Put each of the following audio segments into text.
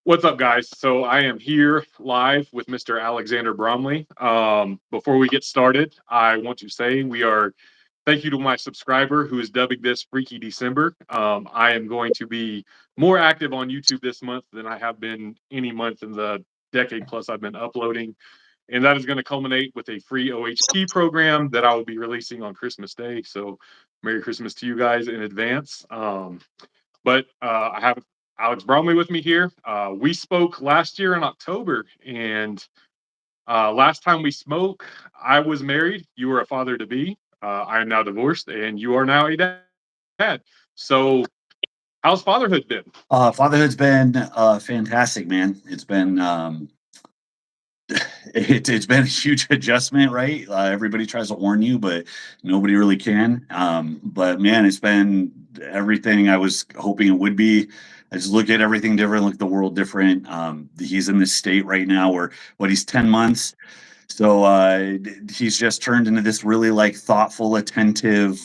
What's up, guys? So I am here live with Mr. Alexander Bromley. Before we get started, I want to say thank you to my subscriber who is dubbing this Freaky December. I am going to be more active on YouTube this month than I have been any month in the decade plus I've been uploading. And that is going to culminate with a free OHP program that I will be releasing on Christmas Day. So Merry Christmas to you guys in advance. But I have Alex Bromley with me here. We spoke last year in October, and last time we spoke, I was married. You were a father to be. I am now divorced, and you are now a dad. So, how's fatherhood been? Fatherhood's been fantastic, man. It's been a huge adjustment, right? Everybody tries to warn you, but nobody really can. But man, it's been everything I was hoping it would be. I just look at everything different, look at the world different. He's in this state right now where he's 10 months. So he's just turned into this really like thoughtful, attentive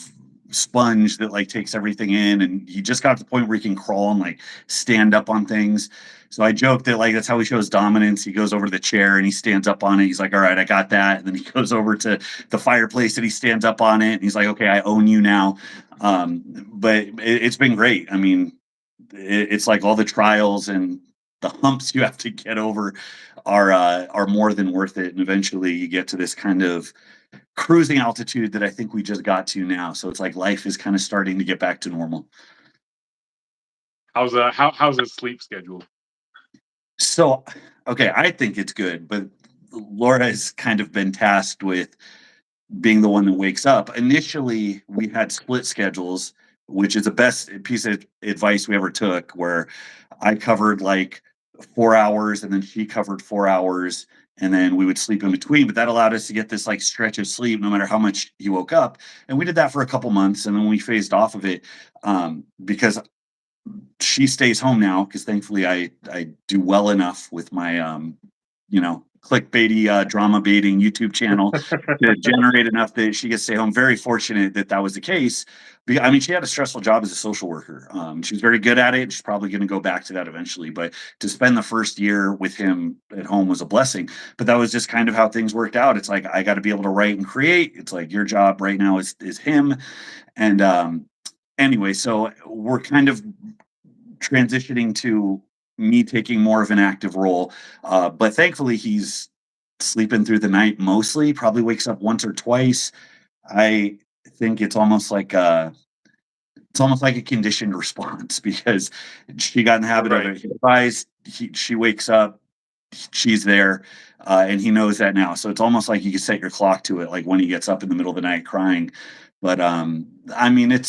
sponge that like takes everything in, and he just got to the point where he can crawl and like stand up on things. So I joke that like that's how he shows dominance. He goes over to the chair and he stands up on it. He's like, all right, I got that. And then he goes over to the fireplace and he stands up on it. And he's like, okay, I own you now. But it's been great. I mean, it's like all the trials and the humps you have to get over are more than worth it. And eventually you get to this kind of cruising altitude that I think we just got to now. So it's like life is kind of starting to get back to normal. How's his sleep schedule? So, okay, I think it's good, but Laura has kind of been tasked with being the one that wakes up. Initially, we had split schedules, which is the best piece of advice we ever took, where I covered like 4 hours and then she covered 4 hours and then we would sleep in between. But that allowed us to get this like stretch of sleep no matter how much he woke up. And we did that for a couple months and then we phased off of it because she stays home now because thankfully I do well enough with my clickbaity drama baiting YouTube channel to generate enough that she gets to stay home. Very fortunate that that was the case. I mean, she had a stressful job as a social worker. She was very good at it. She's probably going to go back to that eventually. But to spend the first year with him at home was a blessing. But that was just kind of how things worked out. It's like I got to be able to write and create. It's like your job right now is him. And anyway, so we're kind of transitioning to me taking more of an active role. But thankfully, he's sleeping through the night mostly, probably wakes up once or twice. I think it's almost like a conditioned response because she got in the habit of it. He advised, she wakes up, she's there, and he knows that now. So it's almost like you can set your clock to it, like when he gets up in the middle of the night crying. But I mean,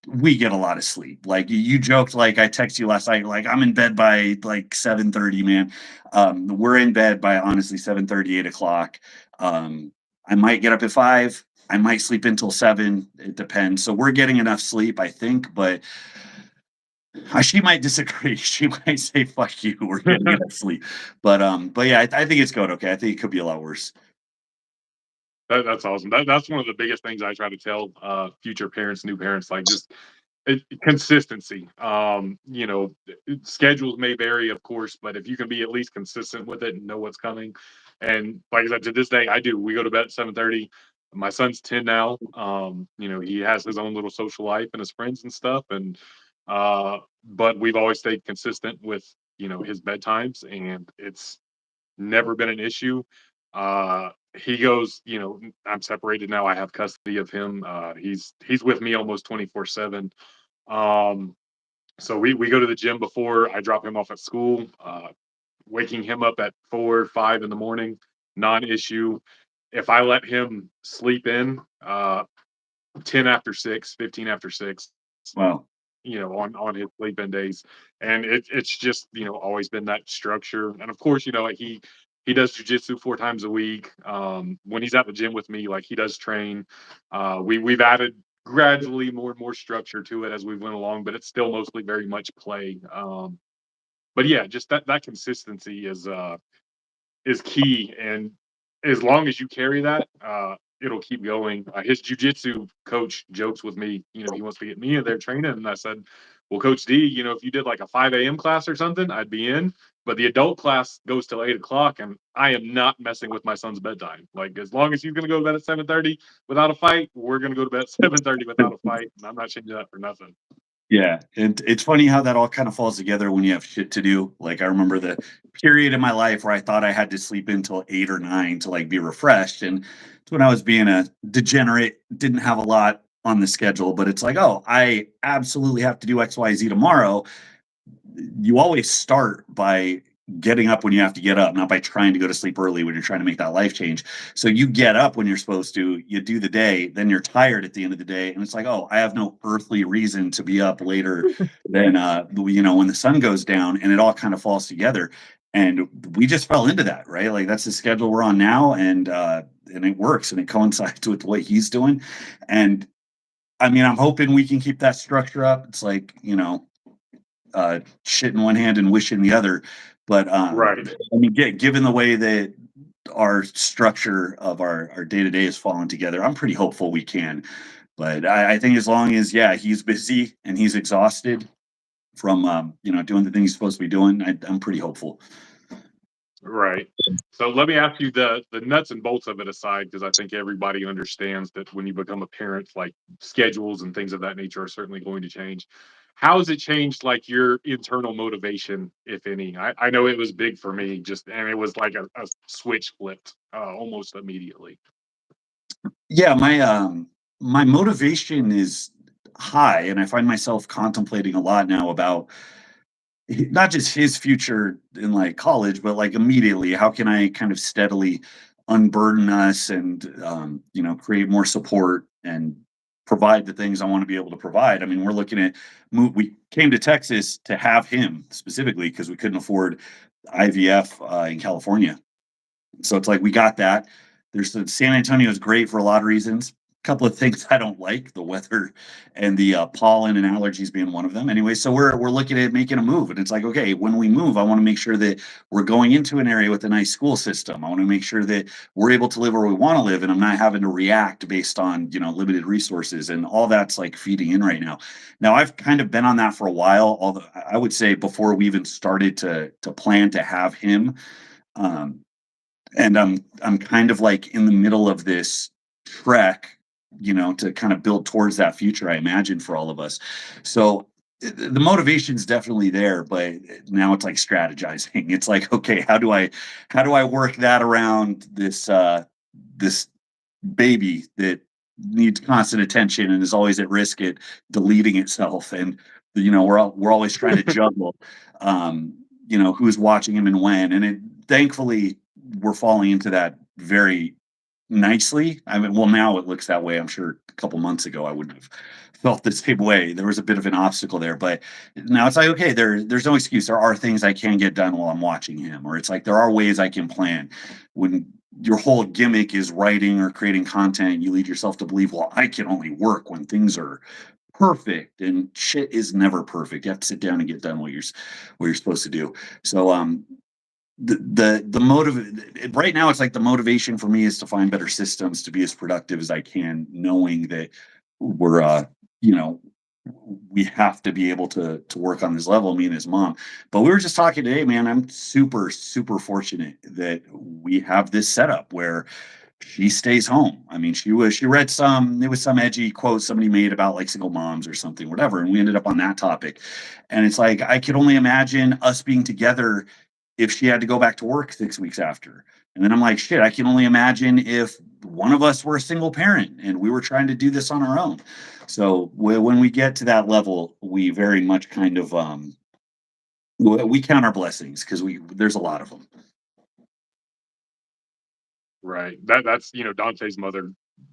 we get a lot of sleep. Like you joked, like I texted you last night, like I'm in bed by like 7:30, man. We're in bed by honestly 7:30, 8 o'clock. I might get up at 5. I might sleep until 7. It depends. So we're getting enough sleep, I think, but she might disagree. She might say, fuck you, we're getting enough sleep. But yeah, I think it's going okay. I think it could be a lot worse. That's awesome. That's one of the biggest things I try to tell future parents, new parents, like just consistency. Schedules may vary, of course, but if you can be at least consistent with it and know what's coming. And like I said, to this day, I do. We go to bed at 7:30. My son's 10 now. He has his own little social life and his friends and stuff. But we've always stayed consistent with his bedtimes, and it's never been an issue. He goes, I'm separated now. I have custody of him. He's with me almost 24/7. Um, so we go to the gym before I drop him off at school. Waking him up at 4, 5 in the morning, non-issue. If I let him sleep in, 10 after 6, 15 after 6, Wow. on his sleep-in days, and it's just always been that structure. And of course, like he does jujitsu 4 times a week. When he's at the gym with me, like he does train. We've added gradually more and more structure to it as we went along, but it's still mostly very much play. But yeah, just that consistency is key, and as long as you carry that, it'll keep going. His jujitsu coach jokes with me. He wants to get me in there training, and I said, Well, Coach D, if you did like a 5 a.m. class or something, I'd be in. But the adult class goes till 8 o'clock, and I am not messing with my son's bedtime. Like as long as he's gonna go to bed at 7:30 without a fight, we're gonna go to bed at 7:30 without a fight, and I'm not changing that for nothing. Yeah, and it's funny how that all kind of falls together when you have shit to do. Like I remember the period in my life where I thought I had to sleep until 8 or 9 to like be refreshed, and it's when I was being a degenerate, didn't have a lot on the schedule, but it's like, oh, I absolutely have to do X, Y, Z tomorrow. You always start by getting up when you have to get up, not by trying to go to sleep early when you're trying to make that life change. So you get up when you're supposed to, you do the day, then you're tired at the end of the day. And it's like, oh, I have no earthly reason to be up later than, when the sun goes down, and it all kind of falls together. And we just fell into that, right? Like that's the schedule we're on now. And it works and it coincides with what he's doing. And I mean, I'm hoping we can keep that structure up. It's like, shit in one hand and wish in the other. But Right. I mean, given the way that our structure of our day to day is falling together, I'm pretty hopeful we can. But I think as long as he's busy and he's exhausted from doing the things he's supposed to be doing, I'm pretty hopeful. Right. So let me ask you the nuts and bolts of it aside, because I think everybody understands that when you become a parent, like schedules and things of that nature are certainly going to change. How has it changed like your internal motivation, if any? I know it was big for me, just and it was like a switch flipped almost immediately. Yeah, my motivation is high, and I find myself contemplating a lot now about not just his future in like college, but like immediately, how can I kind of steadily unburden us and create more support and provide the things I want to be able to provide. I mean, we're looking at we came to Texas to have him specifically because we couldn't afford IVF in California. So it's like we got that. There's San Antonio is great for a lot of reasons. A couple of things I don't like, the weather and the pollen and allergies being one of them. Anyway, so we're looking at making a move, and it's like, okay, when we move, I want to make sure that we're going into an area with a nice school system. I want to make sure that we're able to live where we want to live, and I'm not having to react based on limited resources, and all that's like feeding in right now. Now I've kind of been on that for a while. Although I would say before we even started to plan to have him. Um, and I'm kind of like in the middle of this trek, to kind of build towards that future I imagine for all of us. So the motivation's definitely there, but now it's like strategizing. It's like, okay, how do I work that around this baby that needs constant attention and is always at risk at deleting itself, and we're always trying to juggle um who's watching him and when, and thankfully we're falling into that very nicely. I mean, well, now it looks that way. I'm sure a couple months ago I wouldn't have felt the same way. There was a bit of an obstacle there, but now it's like, okay, there's no excuse. There are things I can get done while I'm watching him, or it's like there are ways I can plan. When your whole gimmick is writing or creating content, you lead yourself to believe, well, I can only work when things are perfect, and shit is never perfect. You have to sit down and get done what you're supposed to do. So the motive right now, it's like the motivation for me is to find better systems to be as productive as I can, knowing that we're you know we have to be able to work on this level, me and his mom. But we were just talking today, man. I'm super super fortunate that we have this setup where she stays home. I mean, she read some, it was some edgy quote somebody made about like single moms or something, whatever, and we ended up on that topic. And it's like I could only imagine us being together if she had to go back to work 6 weeks after. And then I'm like, shit, I can only imagine if one of us were a single parent and we were trying to do this on our own. So when we get to that level, we very much kind of we count our blessings because we there's a lot of them. Right. That's Dante's mother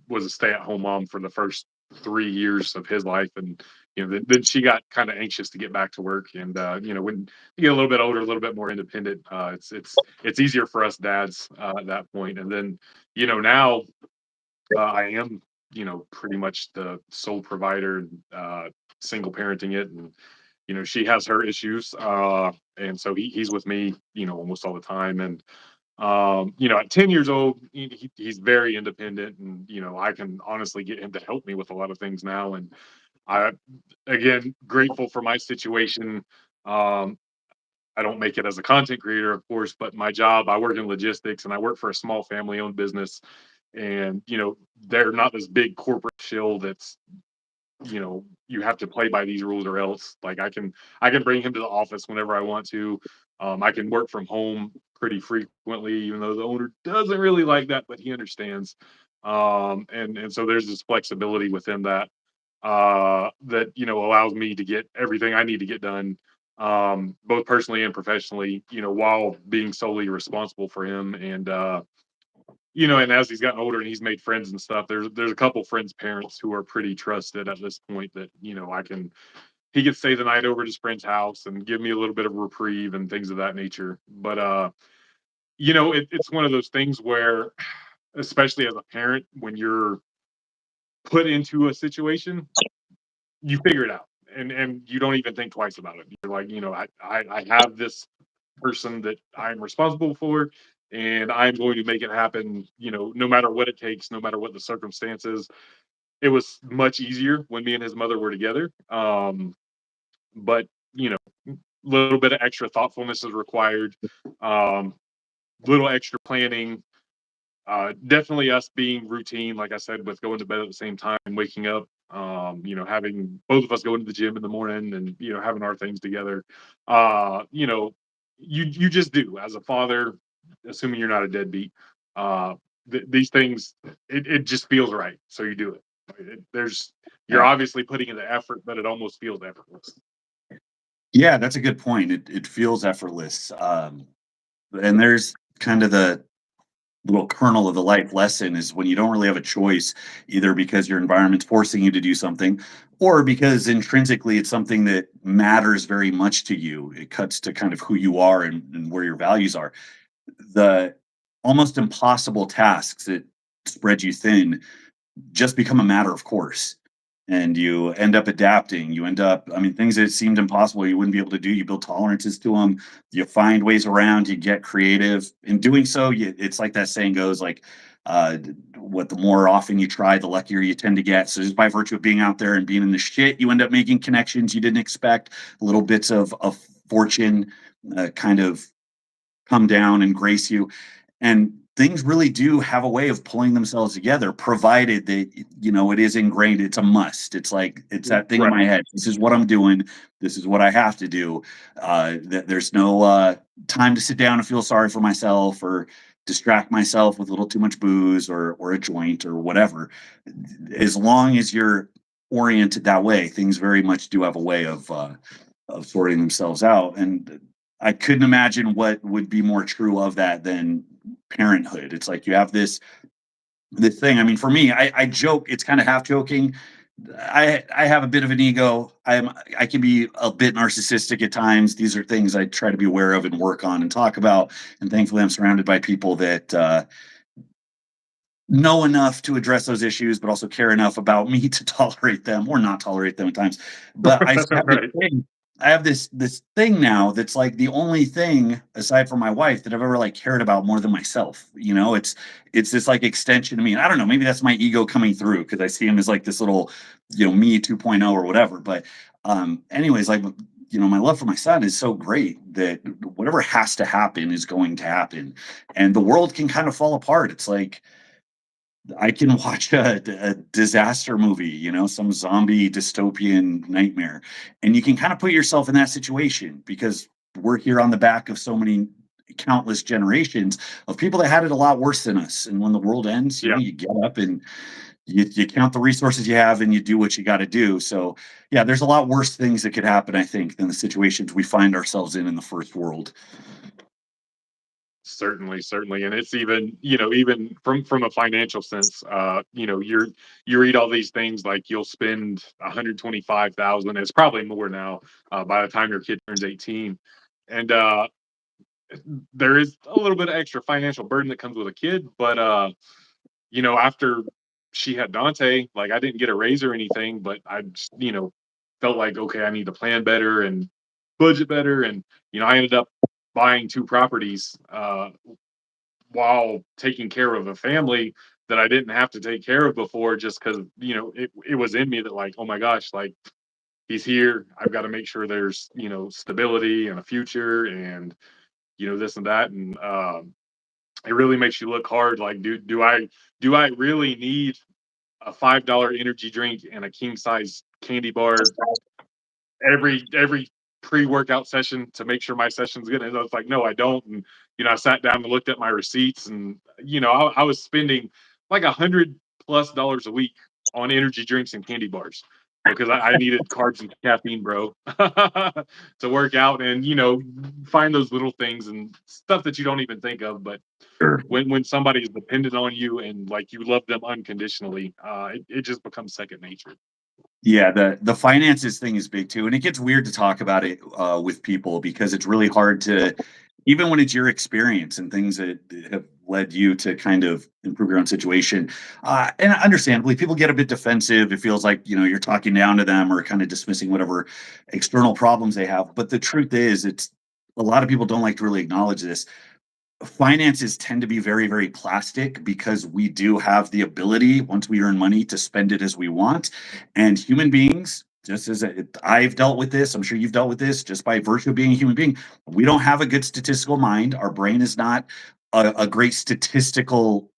was a stay-at-home mom for the first 3 years of his life, and then she got kind of anxious to get back to work, and when you get a little bit older, a little bit more independent, it's easier for us dads at that point. And then now I am pretty much the sole provider, single parenting it, and she has her issues, and so he's with me almost all the time. And at 10 years old, he's very independent, and I can honestly get him to help me with a lot of things now. And I again grateful for my situation. Um, I don't make it as a content creator, of course, but my job, I work in logistics and I work for a small family owned business. And, they're not this big corporate shill that's, you have to play by these rules or else. Like I can bring him to the office whenever I want to. I can work from home pretty frequently, even though the owner doesn't really like that, but he understands. And so there's this flexibility within that that allows me to get everything I need to get done, both personally and professionally, while being solely responsible for him. And as he's gotten older and he's made friends and stuff, there's a couple friends' parents who are pretty trusted at this point that he can stay the night over at his friend's house and give me a little bit of reprieve and things of that nature. But it's one of those things where, especially as a parent, when you're put into a situation, you figure it out and you don't even think twice about it. You're like, I have this person that I'm responsible for, and I'm going to make it happen, no matter what it takes, no matter what the circumstances. It was much easier when me and his mother were together. But, you know, a little bit of extra thoughtfulness is required, um, little extra planning, definitely us being routine, like I said, with going to bed at the same time, waking up, having both of us going to the gym in the morning and, having our things together. Uh, you know, you just do as a father, assuming you're not a deadbeat. Uh, these things, it just feels right, so you do it. You're Yeah. obviously putting in the effort, but it almost feels effortless. Yeah, that's a good point. It feels effortless. And there's kind of the little kernel of the life lesson is when you don't really have a choice, either because your environment's forcing you to do something, or because intrinsically it's something that matters very much to you. It cuts to kind of who you are and where your values are. The almost impossible tasks that spread you thin just become a matter of course. And you end up adapting. You end up, I mean, things that seemed impossible you wouldn't be able to do, you build tolerances to them. You find ways around, you get creative. In doing so, it's like that saying goes like, what the more often you try, the luckier you tend to get. So just by virtue of being out there and being in the shit, you end up making connections you didn't expect, little bits of fortune kind of come down and grace you, and things really do have a way of pulling themselves together, provided that it is ingrained. It's a must. It's like it's that thing in my Right. head. This is what I'm doing. This is what I have to do. There's no time to sit down and feel sorry for myself or distract myself with a little too much booze or a joint or whatever. As long as you're oriented that way, things very much do have a way of sorting themselves out. And I couldn't imagine what would be more true of that than parenthood. It's like you have this thing. I mean, for me, I joke. It's kind of half joking. I have a bit of an ego. I can be a bit narcissistic at times. These are things I try to be aware of and work on and talk about. And thankfully, I'm surrounded by people that know enough to address those issues, but also care enough about me to tolerate them or not tolerate them at times. But I have this Right. thing. I have this thing now that's like the only thing aside from my wife that I've ever like cared about more than myself. It's this like extension of me. And I don't know, maybe that's my ego coming through because I see him as like this little, me 2.0 or whatever. But anyways, like my love for my son is so great that whatever has to happen is going to happen. And the world can kind of fall apart. It's like I can watch a disaster movie, some zombie dystopian nightmare, and you can kind of put yourself in that situation because we're here on the back of so many countless generations of people that had it a lot worse than us. And when the world ends, Yeah. you get up and you count the resources you have and you do what you got to do. So, yeah, there's a lot worse things that could happen, I think, than the situations we find ourselves in the first world. Certainly, certainly, and it's even even from a financial sense, you read all these things like you'll spend 125,000. It's probably more now by the time your kid turns 18, and there is a little bit of extra financial burden that comes with a kid. But after she had Dante, like I didn't get a raise or anything, but I just felt like okay, I need to plan better and budget better, and I ended up buying two properties while taking care of a family. that I didn't have to take care of before, just because it was in me that, like, oh my gosh, like, he's here. I've got to make sure there's stability and a future, and this and that, and it really makes you look hard. Like, do I really need a $5 energy drink and a king size candy bar every pre-workout session to make sure my session's good? And I was like, no, I don't. And I sat down and looked at my receipts, and I was spending like $100+ a week on energy drinks and candy bars because I needed carbs and caffeine, bro, to work out, and find those little things and stuff that you don't even think of. But Sure. when somebody is dependent on you and like you love them unconditionally, it just becomes second nature. Yeah, the finances thing is big too, and it gets weird to talk about it with people because it's really hard to, even when it's your experience and things that have led you to kind of improve your own situation. And understandably, people get a bit defensive. It feels like you're talking down to them or kind of dismissing whatever external problems they have. But the truth is, it's a lot of people don't like to really acknowledge this. Finances tend to be very, very plastic because we do have the ability, once we earn money, to spend it as we want. And human beings, just as I've dealt with this, I'm sure you've dealt with this, just by virtue of being a human being, we don't have a good statistical mind. Our brain is not a great statistical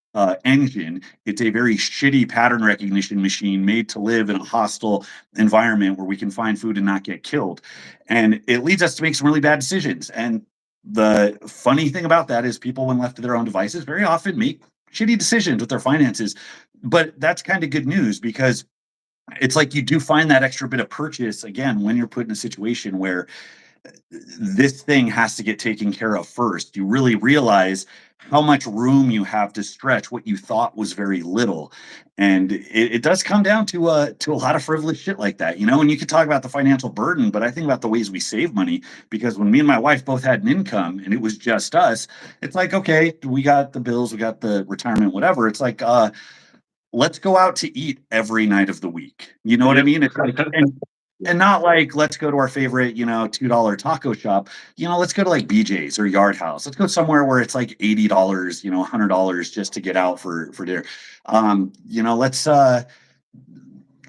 engine. It's a very shitty pattern recognition machine made to live in a hostile environment where we can find food and not get killed. And it leads us to make some really bad decisions. And the funny thing about that is people, when left to their own devices, very often make shitty decisions with their finances. But that's kind of good news because it's like you do find that extra bit of purchase again when you're put in a situation where this thing has to get taken care of first. You really realize how much room you have to stretch what you thought was very little. And it does come down to a lot of frivolous shit like that, and you could talk about the financial burden, but I think about the ways we save money because when me and my wife both had an income and it was just us, it's like, okay, we got the bills, we got the retirement, whatever. It's like, let's go out to eat every night of the week. You know what I Yep. mean? It's like, and not like let's go to our favorite, $2 taco shop. Let's go to like BJ's or Yard House. Let's go somewhere where it's like $80, $100 just to get out for dinner. Let's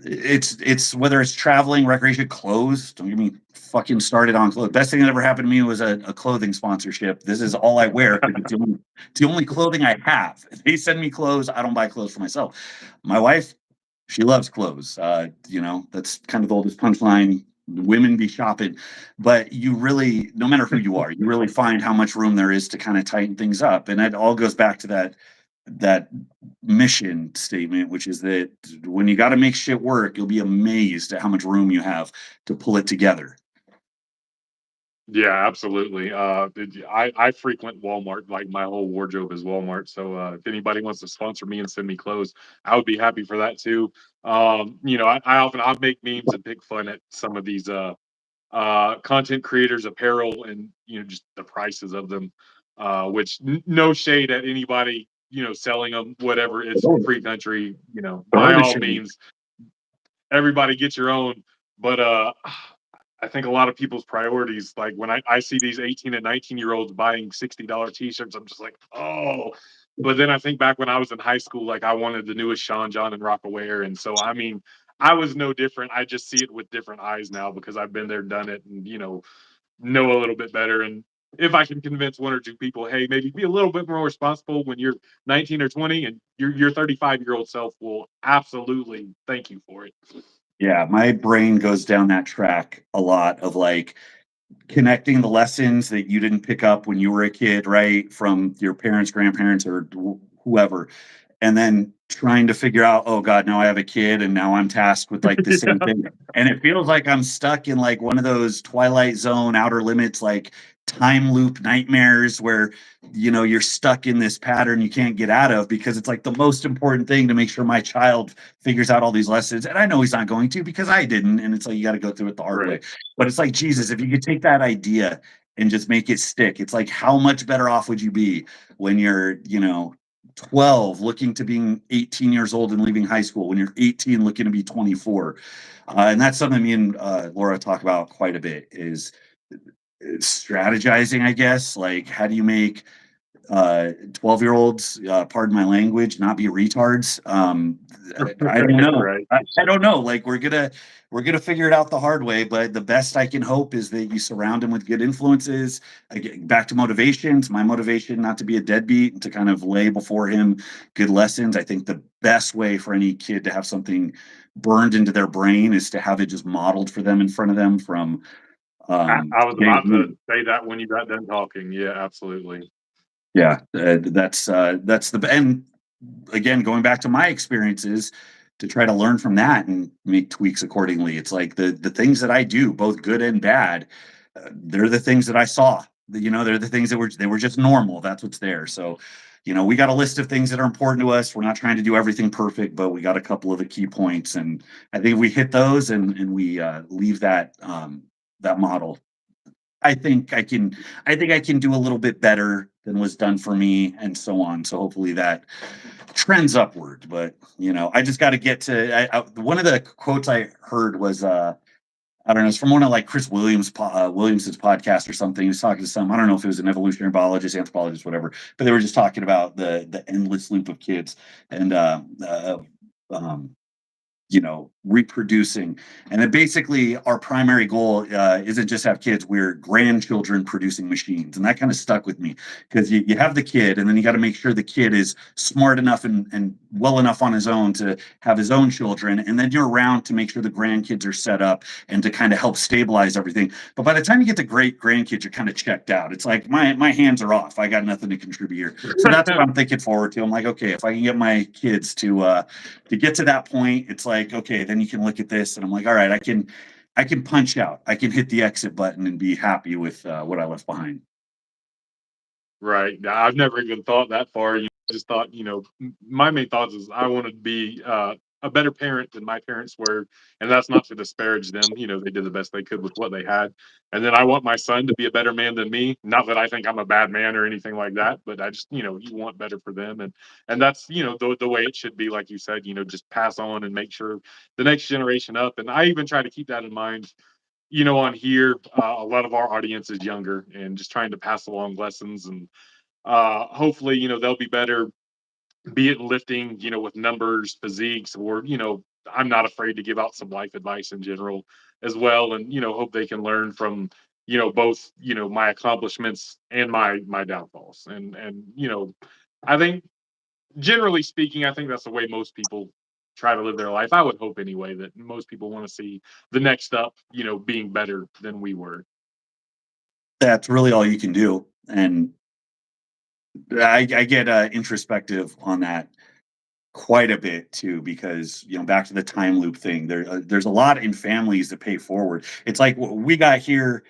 it's whether it's traveling, recreation, clothes. Don't get me fucking started on clothes. Best thing that ever happened to me was a clothing sponsorship. This is all I wear because it's the only clothing I have. If they send me clothes, I don't buy clothes for myself. My wife, she loves clothes. That's kind of the oldest punchline. Women be shopping, but you really, no matter who you are, you really find how much room there is to kind of tighten things up. And it all goes back to that mission statement, which is that when you got to make shit work, you'll be amazed at how much room you have to pull it together. Yeah, absolutely. I frequent Walmart. Like, my whole wardrobe is Walmart. So if anybody wants to sponsor me and send me clothes, I would be happy for that too. I often I make memes and pick fun at some of these content creators apparel, and just the prices of them, which no shade at anybody selling them, whatever. It's free country, by all means, everybody get your own. But I think a lot of people's priorities, like when I see these 18 and 19-year-olds buying $60 t-shirts, I'm just like, oh. But then I think back when I was in high school, like, I wanted the newest Sean John and Rockaware. And so, I mean, I was no different. I just see it with different eyes now because I've been there, done it, and know a little bit better. And if I can convince one or two people, hey, maybe be a little bit more responsible when you're 19 or 20, and your 35-year-old self will absolutely thank you for it. Yeah, my brain goes down that track a lot of like connecting the lessons that you didn't pick up when you were a kid, right, from your parents, grandparents, or whoever, and then trying to figure out, oh God, now I have a kid and now I'm tasked with like the same Yeah, thing. And it feels like I'm stuck in like one of those Twilight Zone outer limits, like time loop nightmares where you're stuck in this pattern you can't get out of because it's like the most important thing to make sure my child figures out all these lessons. And I know he's not going to because I didn't. And it's like you got to go through it the hard way. right. But it's like, Jesus, if you could take that idea and just make it stick, it's like how much better off would you be when you're, 12 looking to being 18 years old and leaving high school, when you're 18 looking to be 24. And that's something me and Laura talk about quite a bit is strategizing, I guess. Like, how do you make 12-year-olds, pardon my language, not be retards. I don't know. Right. I don't know. Like we're gonna figure it out the hard way, but the best I can hope is that you surround him with good influences. Again, back to motivations. My motivation not to be a deadbeat and to kind of lay before him good lessons. I think the best way for any kid to have something burned into their brain is to have it just modeled for them in front of them from I was day about to one. say that when you got done talking. Yeah, absolutely. Yeah, that's the and again, going back to my experiences to try to learn from that and make tweaks accordingly. It's like the things that I do, both good and bad, they're the things that I saw. They're the things that were just normal. That's what's there. So, we got a list of things that are important to us. We're not trying to do everything perfect, but we got a couple of the key points, and I think we hit those and we leave that model. I think I can do a little bit better than was done for me and so on. So hopefully that trends upward. But I just got to get to one of the quotes I heard was I don't know, it's from one of like Chris Williamson's podcast or something. He was talking to some, I don't know if it was an evolutionary biologist, anthropologist, whatever, but they were just talking about the endless loop of kids and um reproducing. And then basically our primary goal isn't just have kids, we're grandchildren producing machines. And that kind of stuck with me because you have the kid and then you got to make sure the kid is smart enough and well enough on his own to have his own children. And then you're around to make sure the grandkids are set up and to kind of help stabilize everything. But by the time you get to great grandkids, you're kind of checked out. It's like my hands are off. I got nothing to contribute here. So that's what I'm thinking forward to. I'm like, okay, if I can get my kids to get to that point, it's like, okay, then you can look at this, and I'm like, all right, I can punch out, I can hit the exit button and be happy with what I left behind. Right. I've never even thought that far. Just thought, my main thoughts is I want to be a better parent than my parents were, and that's not to disparage them. They did the best they could with what they had, and then I want my son to be a better man than me. Not that I think I'm a bad man or anything like that, but I just, you want better for them, and that's the way it should be. Like you said, just pass on and make sure the next generation up. And I even try to keep that in mind on here, a lot of our audience is younger and just trying to pass along lessons and hopefully, they'll be better, be it in lifting, with numbers, physiques, or, I'm not afraid to give out some life advice in general as well. And, hope they can learn from, both, my accomplishments and my downfalls. And, I think generally speaking, I think that's the way most people try to live their life. I would hope anyway that most people want to see the next up, being better than we were. That's really all you can do. And I get introspective on that quite a bit too, because back to the time loop thing, there's a lot in families that pay forward. It's like what we got here,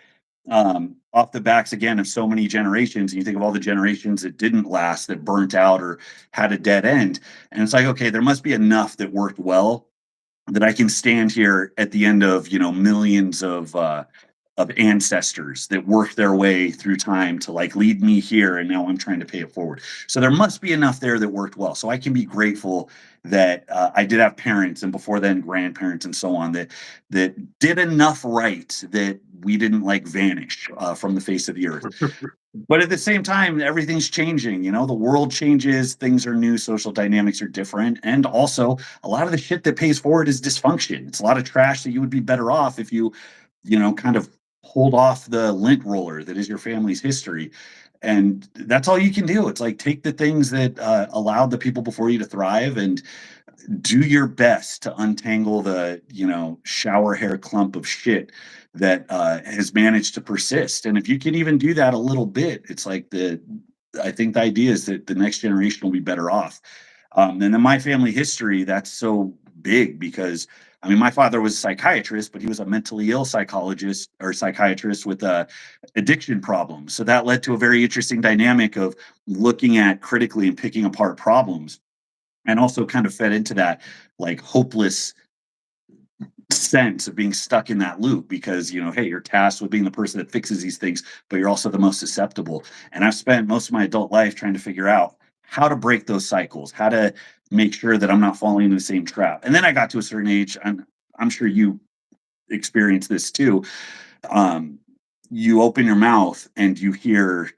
off the backs again of so many generations. And you think of all the generations that didn't last, that burnt out or had a dead end, and it's like, okay, there must be enough that worked well that I can stand here at the end of millions of ancestors that worked their way through time to like lead me here, and now I'm trying to pay it forward. So there must be enough there that worked well. So I can be grateful that I did have parents, and before then grandparents and so on, that did enough right that we didn't like vanish from the face of the earth. But at the same time, everything's changing. The world changes, things are new, social dynamics are different. And also, a lot of the shit that pays forward is dysfunction. It's a lot of trash that you would be better off if kind of hold off the lint roller that is your family's history. And that's all you can do. It's like take the things that allowed the people before you to thrive and do your best to untangle the shower hair clump of shit that has managed to persist. And if you can even do that a little bit, it's like I think the idea is that the next generation will be better off. And then my family history, that's so big because I mean, my father was a psychiatrist, but he was a mentally ill psychologist or psychiatrist with addiction problems. So that led to a very interesting dynamic of looking at critically and picking apart problems, and also kind of fed into that like hopeless sense of being stuck in that loop because hey, you're tasked with being the person that fixes these things, but you're also the most susceptible. And I've spent most of my adult life trying to figure out how to break those cycles, how to make sure that I'm not falling into the same trap. And then I got to a certain age, and I'm sure you experience this too. um, you open your mouth and you hear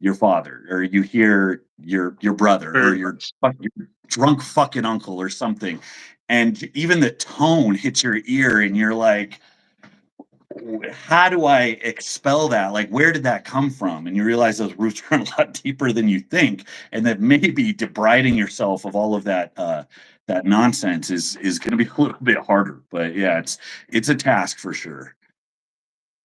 your father, or you hear your brother, or Very your much. your drunk fucking uncle or something, and even the tone hits your ear, and you're like, how do I expel that? Like, where did that come from? And you realize those roots run a lot deeper than you think, and that maybe debriding yourself of all of that that nonsense is going to be a little bit harder. But yeah, it's a task for sure.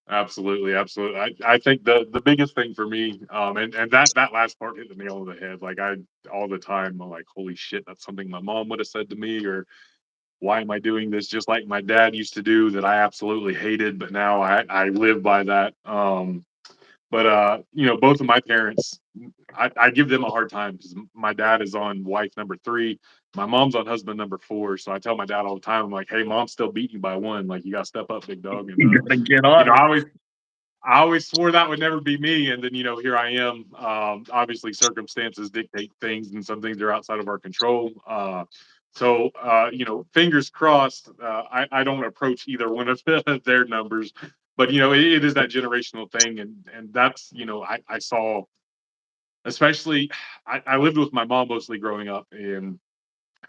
Absolutely, absolutely. I think the biggest thing for me, and that last part hit the nail on the head. Like I all the time, I'm like, holy shit, that's something my mom would have said to me, or why am I doing this just like my dad used to do that I absolutely hated, but now I live by that. But both of my parents, I give them a hard time because my dad is on wife number three, my mom's on husband number four. So I tell my dad all the time, I'm like, hey, mom's still beating you by one. Like you got to step up, big dog. And You gotta get you on know, it. I always swore that would never be me, and then here I am. Obviously, circumstances dictate things, and some things are outside of our control. Fingers crossed. I don't approach either one of their numbers, but it is that generational thing, and that's I saw, especially I lived with my mom mostly growing up, and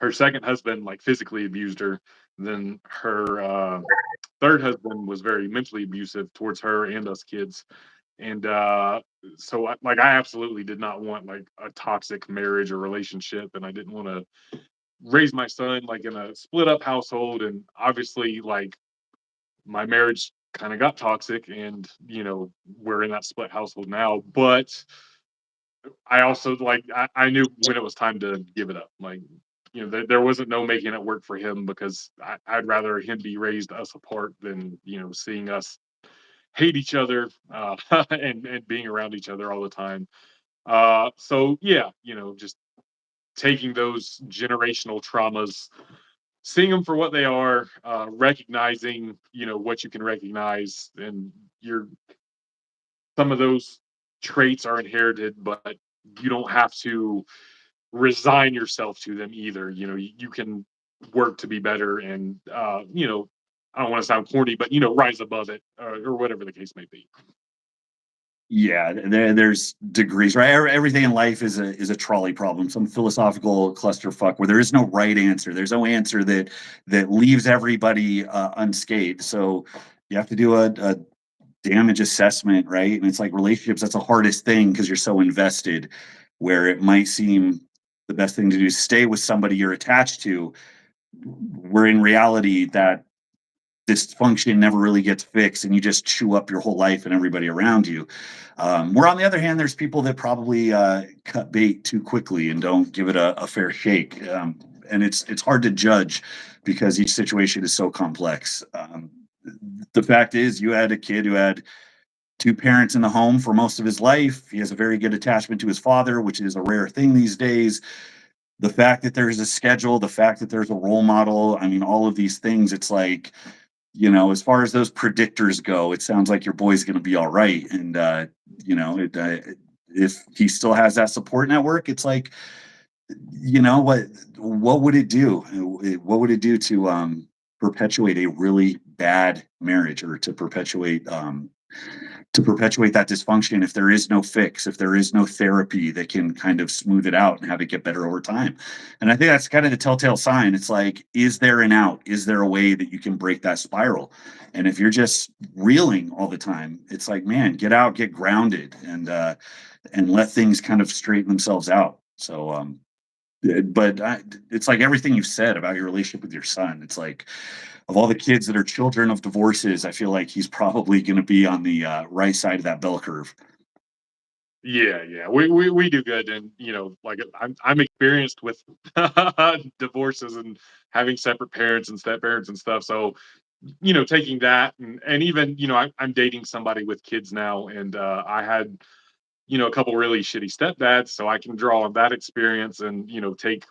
her second husband like physically abused her. Then her third husband was very mentally abusive towards her and us kids, and I absolutely did not want like a toxic marriage or relationship, and I didn't want to raise my son like in a split up household. And obviously, like my marriage kind of got toxic, and we're in that split household now. But I also I knew when it was time to give it up. Like there wasn't no making it work for him, because I'd rather him be raised us apart than seeing us hate each other, and being around each other all the time. So yeah, just taking those generational traumas, seeing them for what they are, recognizing what you can recognize, and you're some of those traits are inherited, but you don't have to resign yourself to them either. You can work to be better, and I don't want to sound corny, but rise above it, or whatever the case may be. Yeah, there's degrees, right? Everything in life is a trolley problem, some philosophical clusterfuck where there is no right answer. There's no answer that leaves everybody unscathed. So you have to do a damage assessment, right? And it's like relationships, that's the hardest thing because you're so invested, where it might seem the best thing to do is stay with somebody you're attached to, where in reality that dysfunction never really gets fixed and you just chew up your whole life and everybody around you. Where on the other hand, there's people that probably cut bait too quickly and don't give it a fair shake. And it's hard to judge because each situation is so complex. The fact is, you had a kid who had two parents in the home for most of his life. He has a very good attachment to his father, which is a rare thing these days. The fact that there's a schedule, the fact that there's a role model, I mean, all of these things, it's like, as far as those predictors go, it sounds like your boy's going to be all right. And, if he still has that support network, it's like, what would it do? What would it do to perpetuate a really bad marriage, or to perpetuate that dysfunction if there is no fix, if there is no therapy that can kind of smooth it out and have it get better over time? And I think that's kind of the telltale sign. It's like, is there an out? Is there a way that you can break that spiral? And if you're just reeling all the time, it's like, man, get out, get grounded, and let things kind of straighten themselves out. So, it's like everything you've said about your relationship with your son. It's like, of all the kids that are children of divorces, I feel like he's probably going to be on the right side of that bell curve. Yeah, yeah, we do good, and like I'm experienced with divorces and having separate parents and step parents and stuff. So taking that, and even I'm dating somebody with kids now, and I had a couple really shitty stepdads, so I can draw on that experience, and take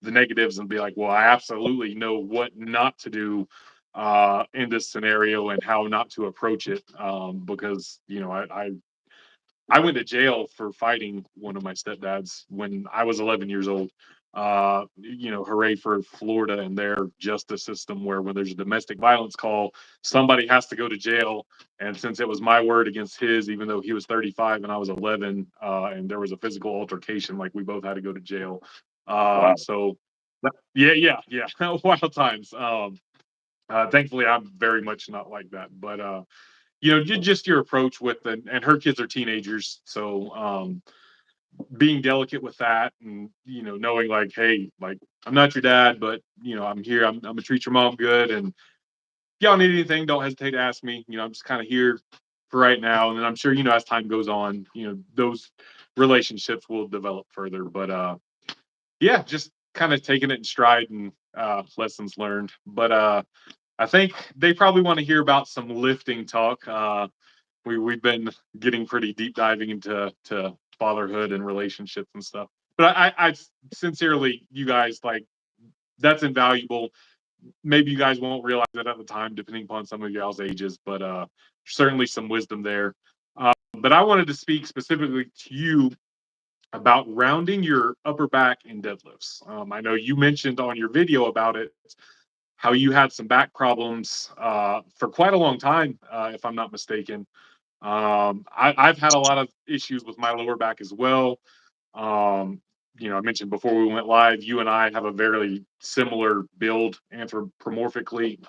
the negatives and be like, well, I absolutely know what not to do in this scenario, and how not to approach it, because I went to jail for fighting one of my stepdads when I was 11 years old. Hooray for Florida and their justice system, where when there's a domestic violence call, somebody has to go to jail. And since it was my word against his, even though he was 35 and I was 11, and there was a physical altercation, like we both had to go to jail. Wow. So yeah, wild times. Thankfully, I'm very much not like that, but just your approach with and her kids are teenagers, so being delicate with that, and knowing like, hey, like I'm not your dad, but I'm here. I'm gonna treat your mom good, and y'all need anything, don't hesitate to ask me. I'm just kind of here for right now, and then I'm sure as time goes on, those relationships will develop further. But yeah, just kind of taking it in stride and lessons learned. But I think they probably want to hear about some lifting talk. We've been getting pretty deep diving into fatherhood and relationships and stuff. But I sincerely, you guys, like, that's invaluable. Maybe you guys won't realize it at the time, depending upon some of y'all's ages, but certainly some wisdom there. But I wanted to speak specifically to you about rounding your upper back in deadlifts. I know you mentioned on your video about it how you had some back problems for quite a long time, if I'm not mistaken. I've had a lot of issues with my lower back as well. Um, I mentioned before we went live, you and I have a very similar build anthropomorphically.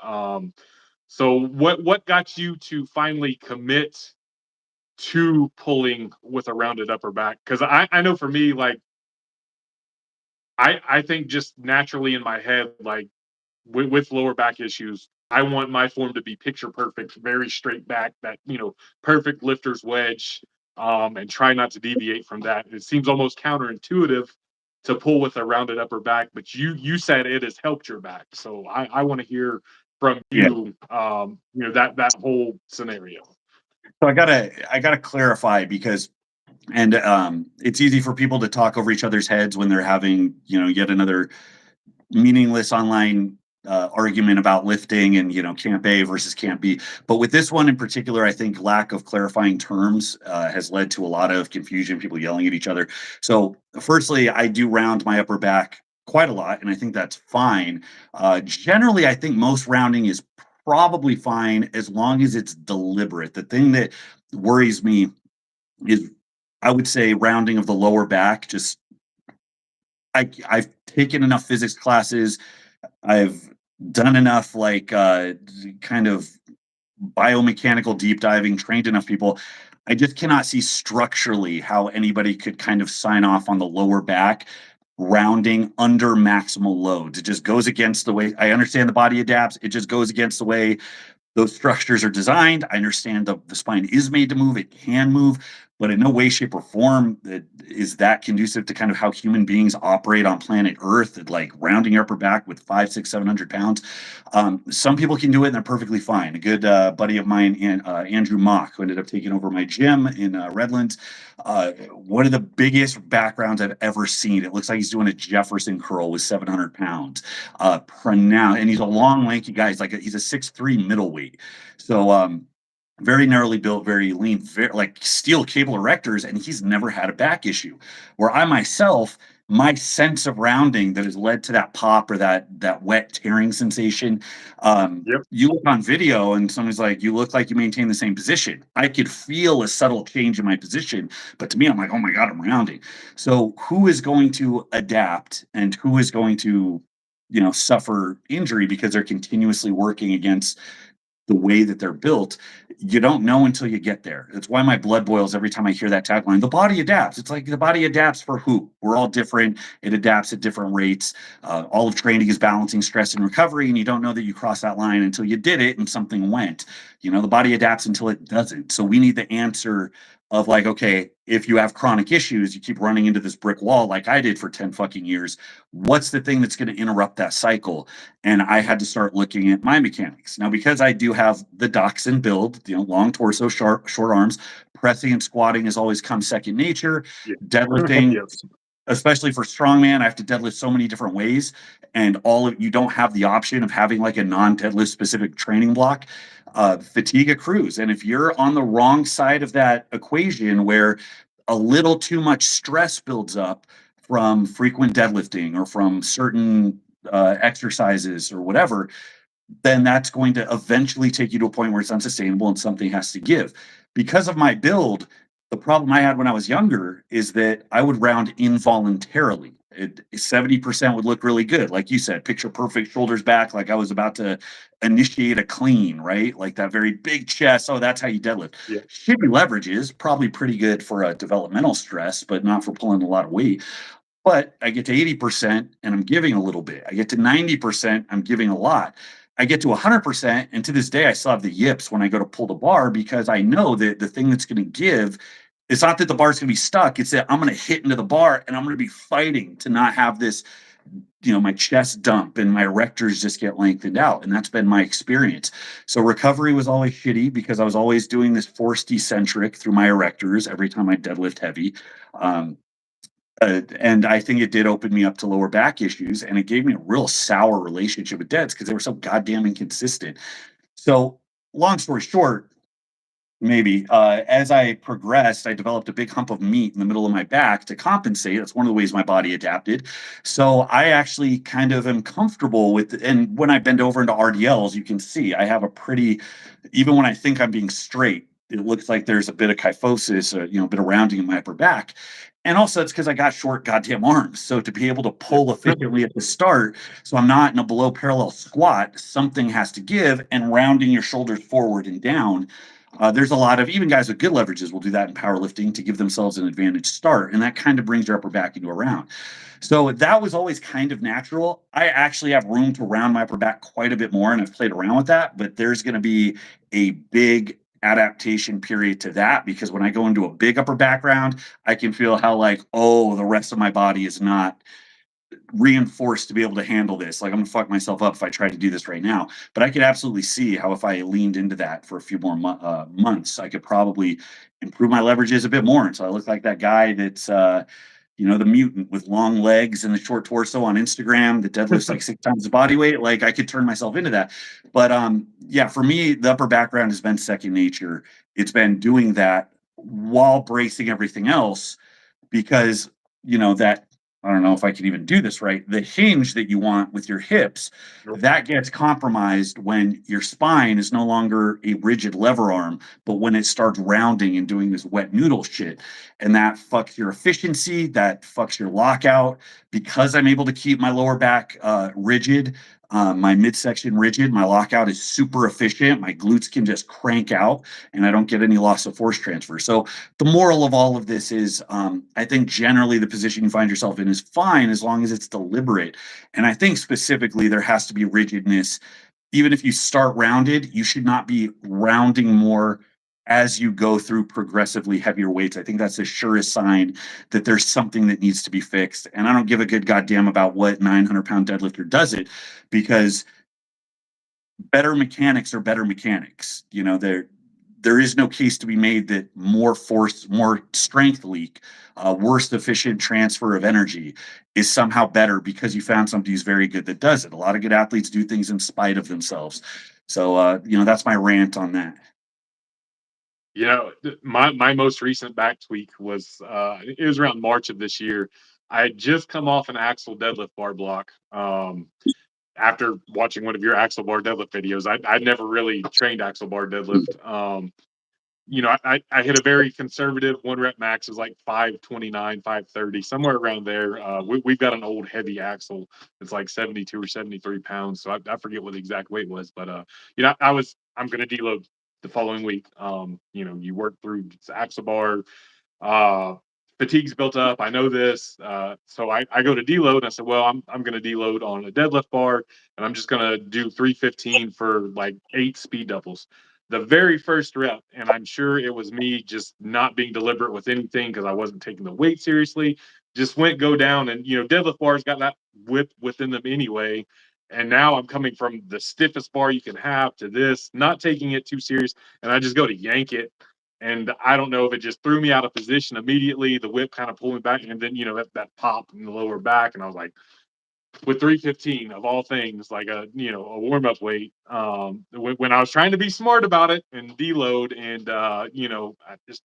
So what got you to finally commit to pulling with a rounded upper back? Because I know for me, like I think just naturally in my head, like with lower back issues, I want my form to be picture perfect, very straight back, that perfect lifter's wedge, and try not to deviate from that. It seems almost counterintuitive to pull with a rounded upper back, but you said it has helped your back, so I want to hear from Yeah. you, that whole scenario. So I gotta clarify because and it's easy for people to talk over each other's heads when they're having yet another meaningless online argument about lifting and camp A versus camp B. But with this one in particular, I think lack of clarifying terms has led to a lot of confusion, people yelling at each other. So firstly, I do round my upper back quite a lot, and I think that's fine. Generally, I think most rounding is probably fine as long as it's deliberate. The thing that worries me is, I would say, rounding of the lower back. Just I've taken enough physics classes, I've done enough like kind of biomechanical deep diving, trained enough people. I just cannot see structurally how anybody could kind of sign off on the lower back rounding under maximal loads. It just goes against the way I understand the body adapts. It just goes against the way those structures are designed. I understand the spine is made to move, it can move, but in no way, shape, or form is that conducive to kind of how human beings operate on planet Earth, like rounding your upper back with 5, 6, 700 pounds. Some people can do it and they're perfectly fine. A good buddy of mine, Andrew Mock, who ended up taking over my gym in Redlands, one of the biggest backgrounds I've ever seen. It looks like he's doing a Jefferson curl with 700 pounds. And he's a long, lanky guy. He's a 6'3" middleweight. So very narrowly built, very lean, very, like steel cable erectors, and he's never had a back issue. Where I myself, my sense of rounding that has led to that pop or that wet tearing sensation. Yep. You look on video and somebody's like, "You look like you maintain the same position." I could feel a subtle change in my position, but to me, I'm like, "Oh my god, I'm rounding." So who is going to adapt and who is going to suffer injury because they're continuously working against the way that they're built? You don't know until you get there. That's why my blood boils every time I hear that tagline. The body adapts. It's like the body adapts for who? We're all different. It adapts at different rates. All of training is balancing stress and recovery, and you don't know that you cross that line until you did it and something went. The body adapts until it doesn't. So we need the answer of like, okay, if you have chronic issues, you keep running into this brick wall like I did for 10 fucking years. What's the thing that's going to interrupt that cycle? And I had to start looking at my mechanics. Now, because I do have the Dachshund build, long torso, short arms, pressing and squatting has always come second nature. Yeah. Deadlifting, Yes. especially for strongman, I have to deadlift so many different ways, and you don't have the option of having like a non-deadlift specific training block. Fatigue accrues, and if you're on the wrong side of that equation, where a little too much stress builds up, from frequent deadlifting or from certain exercises or whatever, then that's going to eventually take you to a point where it's unsustainable and something has to give. Because of my build, the problem I had when I was younger is that I would round involuntarily. 70% would look really good. Like you said, picture perfect, shoulders back, like I was about to initiate a clean, right? Like that very big chest. Oh, that's how you deadlift. Yeah. Shitty leverage is probably pretty good for a developmental stress, but not for pulling a lot of weight. But I get to 80% and I'm giving a little bit. I get to 90%, I'm giving a lot. I get to 100%, and to this day, I still have the yips when I go to pull the bar because I know that the thing that's going to give, it's not that the bar's going to be stuck. It's that I'm going to hit into the bar and I'm going to be fighting to not have this, my chest dump and my erectors just get lengthened out. And that's been my experience. So recovery was always shitty because I was always doing this forced eccentric through my erectors every time I deadlift heavy. Um, and I think it did open me up to lower back issues, and it gave me a real sour relationship with deads because they were so goddamn inconsistent. So, long story short, maybe as I progressed, I developed a big hump of meat in the middle of my back to compensate. That's one of the ways my body adapted. So I actually kind of am comfortable with, and when I bend over into RDLs, you can see I have a pretty, even when I think I'm being straight, it looks like there's a bit of kyphosis, a bit of rounding in my upper back. And also, it's because I got short goddamn arms. So to be able to Yeah. pull efficiently at the start, so I'm not in a below parallel squat, something has to give, and rounding your shoulders forward and down. There's a lot of even guys with good leverages will do that in powerlifting to give themselves an advantage start, and that kind of brings your upper back into a round. So that was always kind of natural. I actually have room to round my upper back quite a bit more, and I've played around with that. But there's going to be a big adaptation period to that because when I go into a big upper back round, I can feel how like, oh, the rest of my body is not reinforced to be able to handle this. Like I'm gonna fuck myself up if I try to do this right now. But I could absolutely see how if I leaned into that for a few more months, I could probably improve my leverages a bit more. And so I look like that guy that's the mutant with long legs and the short torso on Instagram that deadlifts like 6 times his body weight. Like I could turn myself into that. But yeah, for me, the upper background has been second nature. It's been doing that while bracing everything else because that I don't know if I can even do this right. The hinge that you want with your hips, Nope. that gets compromised when your spine is no longer a rigid lever arm, but when it starts rounding and doing this wet noodle shit. And that fucks your efficiency, that fucks your lockout. Because I'm able to keep my lower back rigid, my midsection rigid, my lockout is super efficient. My glutes can just crank out and I don't get any loss of force transfer. So the moral of all of this is I think generally the position you find yourself in is fine as long as it's deliberate. And I think specifically there has to be rigidness. Even if you start rounded, you should not be rounding more as you go through progressively heavier weights. I think that's the surest sign that there's something that needs to be fixed. And I don't give a good goddamn about what 900-pound deadlifter does it because better mechanics are better mechanics. There is no case to be made that more force, more strength leak, worse efficient transfer of energy is somehow better because you found somebody who's very good that does it. A lot of good athletes do things in spite of themselves. So that's my rant on that. My most recent back tweak was it was around March of this year. I had just come off an axle deadlift bar block. After watching one of your axle bar deadlift videos, I'd never really trained axle bar deadlift. I hit a very conservative one rep max is like 529, 530, somewhere around there. We've got an old heavy axle. It's like 72 or 73 pounds. So I forget what the exact weight was, but I'm going to deload the following week. You work through axle bar, uh, fatigue's built up. I know this. So I go to deload and I said, well, I'm going to deload on a deadlift bar and I'm just going to do 315 for like 8 speed doubles. The very first rep, and I'm sure it was me just not being deliberate with anything because I wasn't taking the weight seriously, just went go down and deadlift bars got that width within them anyway. And now I'm coming from the stiffest bar you can have to this, not taking it too serious, and I just go to yank it and I don't know if it just threw me out of position immediately. The whip kind of pulled me back, and then that pop in the lower back, and I was like, with 315 of all things, like a warm up weight. When I was trying to be smart about it and deload, and I just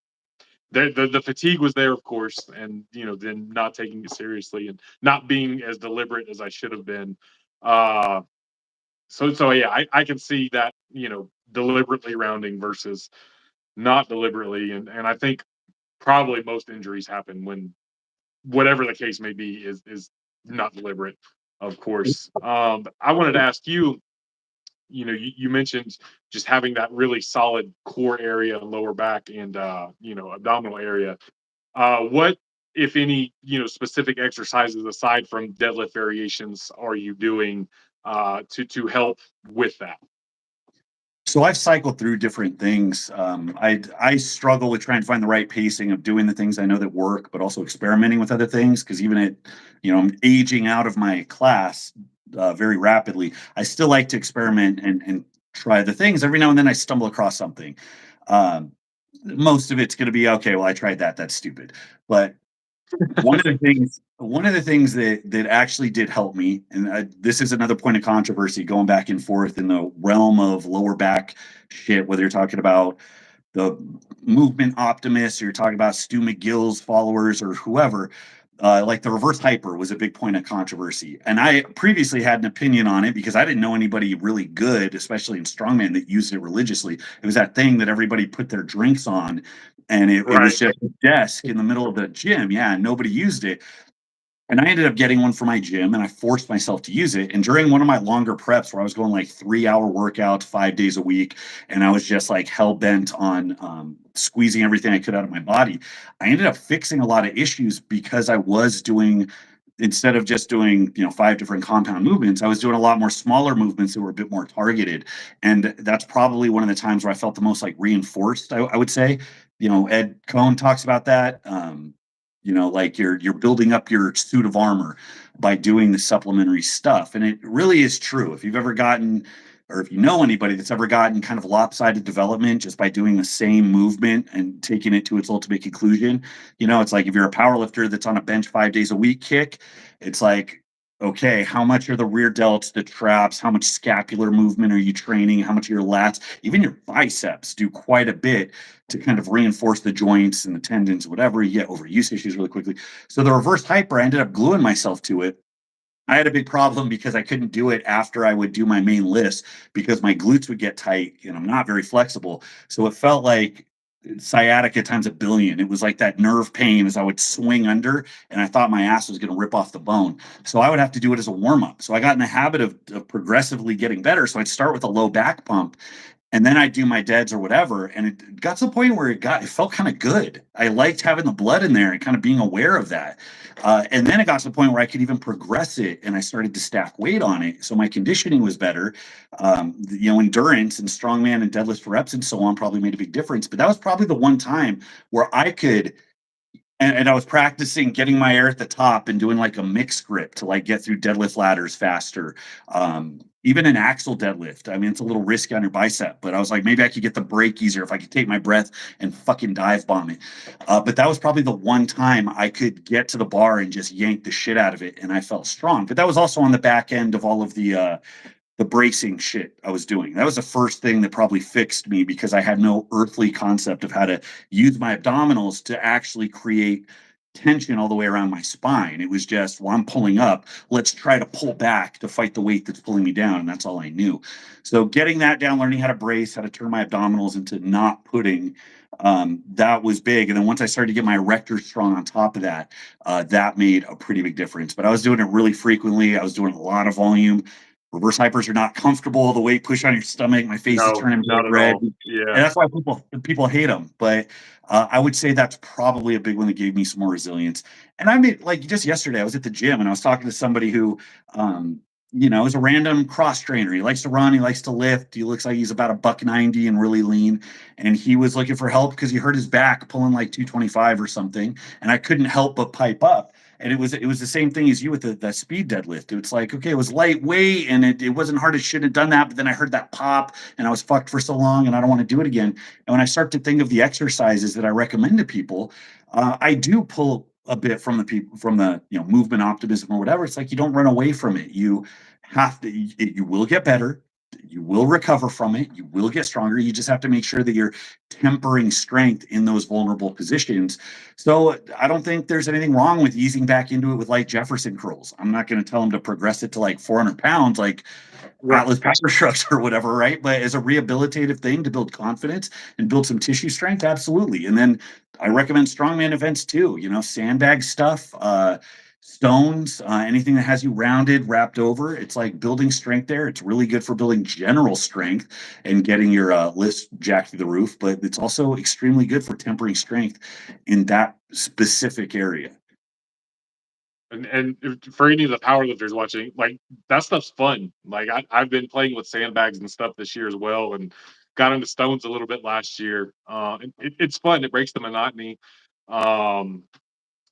the fatigue was there, of course, and then not taking it seriously and not being as deliberate as I should have been. Uh, so yeah, I can see that deliberately rounding versus not deliberately, and I think probably most injuries happen when whatever the case may be is not deliberate, of course. I wanted to ask you. You mentioned just having that really solid core area, lower back, and abdominal area. What, if any, specific exercises aside from deadlift variations are you doing to help with that? So I've cycled through different things. I struggle with trying to find the right pacing of doing the things I know that work, but also experimenting with other things. Because even at, I'm aging out of my class very rapidly. I still like to experiment and try the things. Every now and then I stumble across something. Um, Most of it's going to be okay. Well, I tried that. That's stupid. But one of the things that actually did help me, and this is another point of controversy going back and forth in the realm of lower back shit, whether you're talking about the movement optimists or you're talking about Stu McGill's followers or whoever. Like the reverse hyper was a big point of controversy. And I previously had an opinion on it because I didn't know anybody really good, especially in strongman, that used it religiously. It was that thing that everybody put their drinks on, and it Right. was just a desk in the middle of the gym. Yeah, nobody used it. And I ended up getting one for my gym and I forced myself to use it. And during one of my longer preps where I was going like 3 hour workouts 5 days a week, and I was just like hell bent on squeezing everything I could out of my body, I ended up fixing a lot of issues because I was doing, instead of just doing, 5 different compound movements, I was doing a lot more smaller movements that were a bit more targeted. And that's probably one of the times where I felt the most like reinforced, I would say. Ed Cohn talks about that. Like you're building up your suit of armor by doing the supplementary stuff, and it really is true. If you've ever gotten, or if you know anybody that's ever gotten kind of lopsided development just by doing the same movement and taking it to its ultimate conclusion, it's like if you're a power lifter that's on a bench 5 days a week kick, it's like, okay, how much are the rear delts, the traps, how much scapular movement are you training, how much of your lats, even your biceps do quite a bit to kind of reinforce the joints and the tendons, whatever. You get overuse issues really quickly. So the reverse hyper, I ended up gluing myself to it. I had a big problem because I couldn't do it after I would do my main lifts because my glutes would get tight and I'm not very flexible. So it felt like sciatica times a billion. It was like that nerve pain as I would swing under and I thought my ass was going to rip off the bone. So I would have to do it as a warm up. So I got in the habit of progressively getting better. So I'd start with a low back pump and then I do my deads or whatever, and it got to the point where it felt kind of good. I liked having the blood in there and kind of being aware of that. And then it got to the point where I could even progress it, and I started to stack weight on it, so my conditioning was better. Endurance and strongman and deadlift reps and so on probably made a big difference. But that was probably the one time where I could, and I was practicing getting my air at the top and doing like a mixed grip to like get through deadlift ladders faster. Even an axle deadlift. I mean, it's a little risky on your bicep, but I was like, maybe I could get the break easier if I could take my breath and fucking dive bomb it. But that was probably the one time I could get to the bar and just yank the shit out of it, and I felt strong. But that was also on the back end of all of the bracing shit I was doing. That was the first thing that probably fixed me because I had no earthly concept of how to use my abdominals to actually create tension all the way around my spine. It was just, well, I'm pulling up. Let's try to pull back to fight the weight that's pulling me down. And that's all I knew. So getting that down, learning how to brace, how to turn my abdominals into not putting, that was big. And then once I started to get my erector strong on top of that, that made a pretty big difference. But I was doing it really frequently. I was doing a lot of volume. Reverse hypers are not comfortable. The weight push on your stomach, my face is No, turning not blood at red, all. and Yeah. that's why people hate them. But I would say that's probably a big one that gave me some more resilience. And I made, like, just yesterday, I was at the gym and I was talking to somebody who, is a random cross trainer. He likes to run, he likes to lift. He looks like he's about a buck 90 and really lean. And he was looking for help because he hurt his back pulling like 225 or something. And I couldn't help but pipe up. And it was the same thing as you with the speed deadlift. It's like, okay, it was lightweight and it wasn't hard. It shouldn't have done that. But then I heard that pop and I was fucked for so long and I don't want to do it again. And when I start to think of the exercises that I recommend to people, I do pull a bit from the people from the movement optimism or whatever. It's like you don't run away from it. You have to. You will get better. You will recover from it. You will get stronger. You just have to make sure that you're tempering strength in those vulnerable positions. So I don't think there's anything wrong with easing back into it with like Jefferson curls. I'm not going to tell them to progress it to like 400 pounds, like Right. Atlas power shrugs or whatever, right? But as a rehabilitative thing to build confidence and build some tissue strength, absolutely. And then I recommend strongman events too. Sandbag stuff, stones, anything that has you rounded, wrapped over. It's like building strength there. It's really good for building general strength and getting your lifts jacked through the roof. But it's also extremely good for tempering strength in that specific area. And for any of the powerlifters watching, like that stuff's fun. Like I've been playing with sandbags and stuff this year as well, and got into stones a little bit last year. It's fun. It breaks the monotony. Um,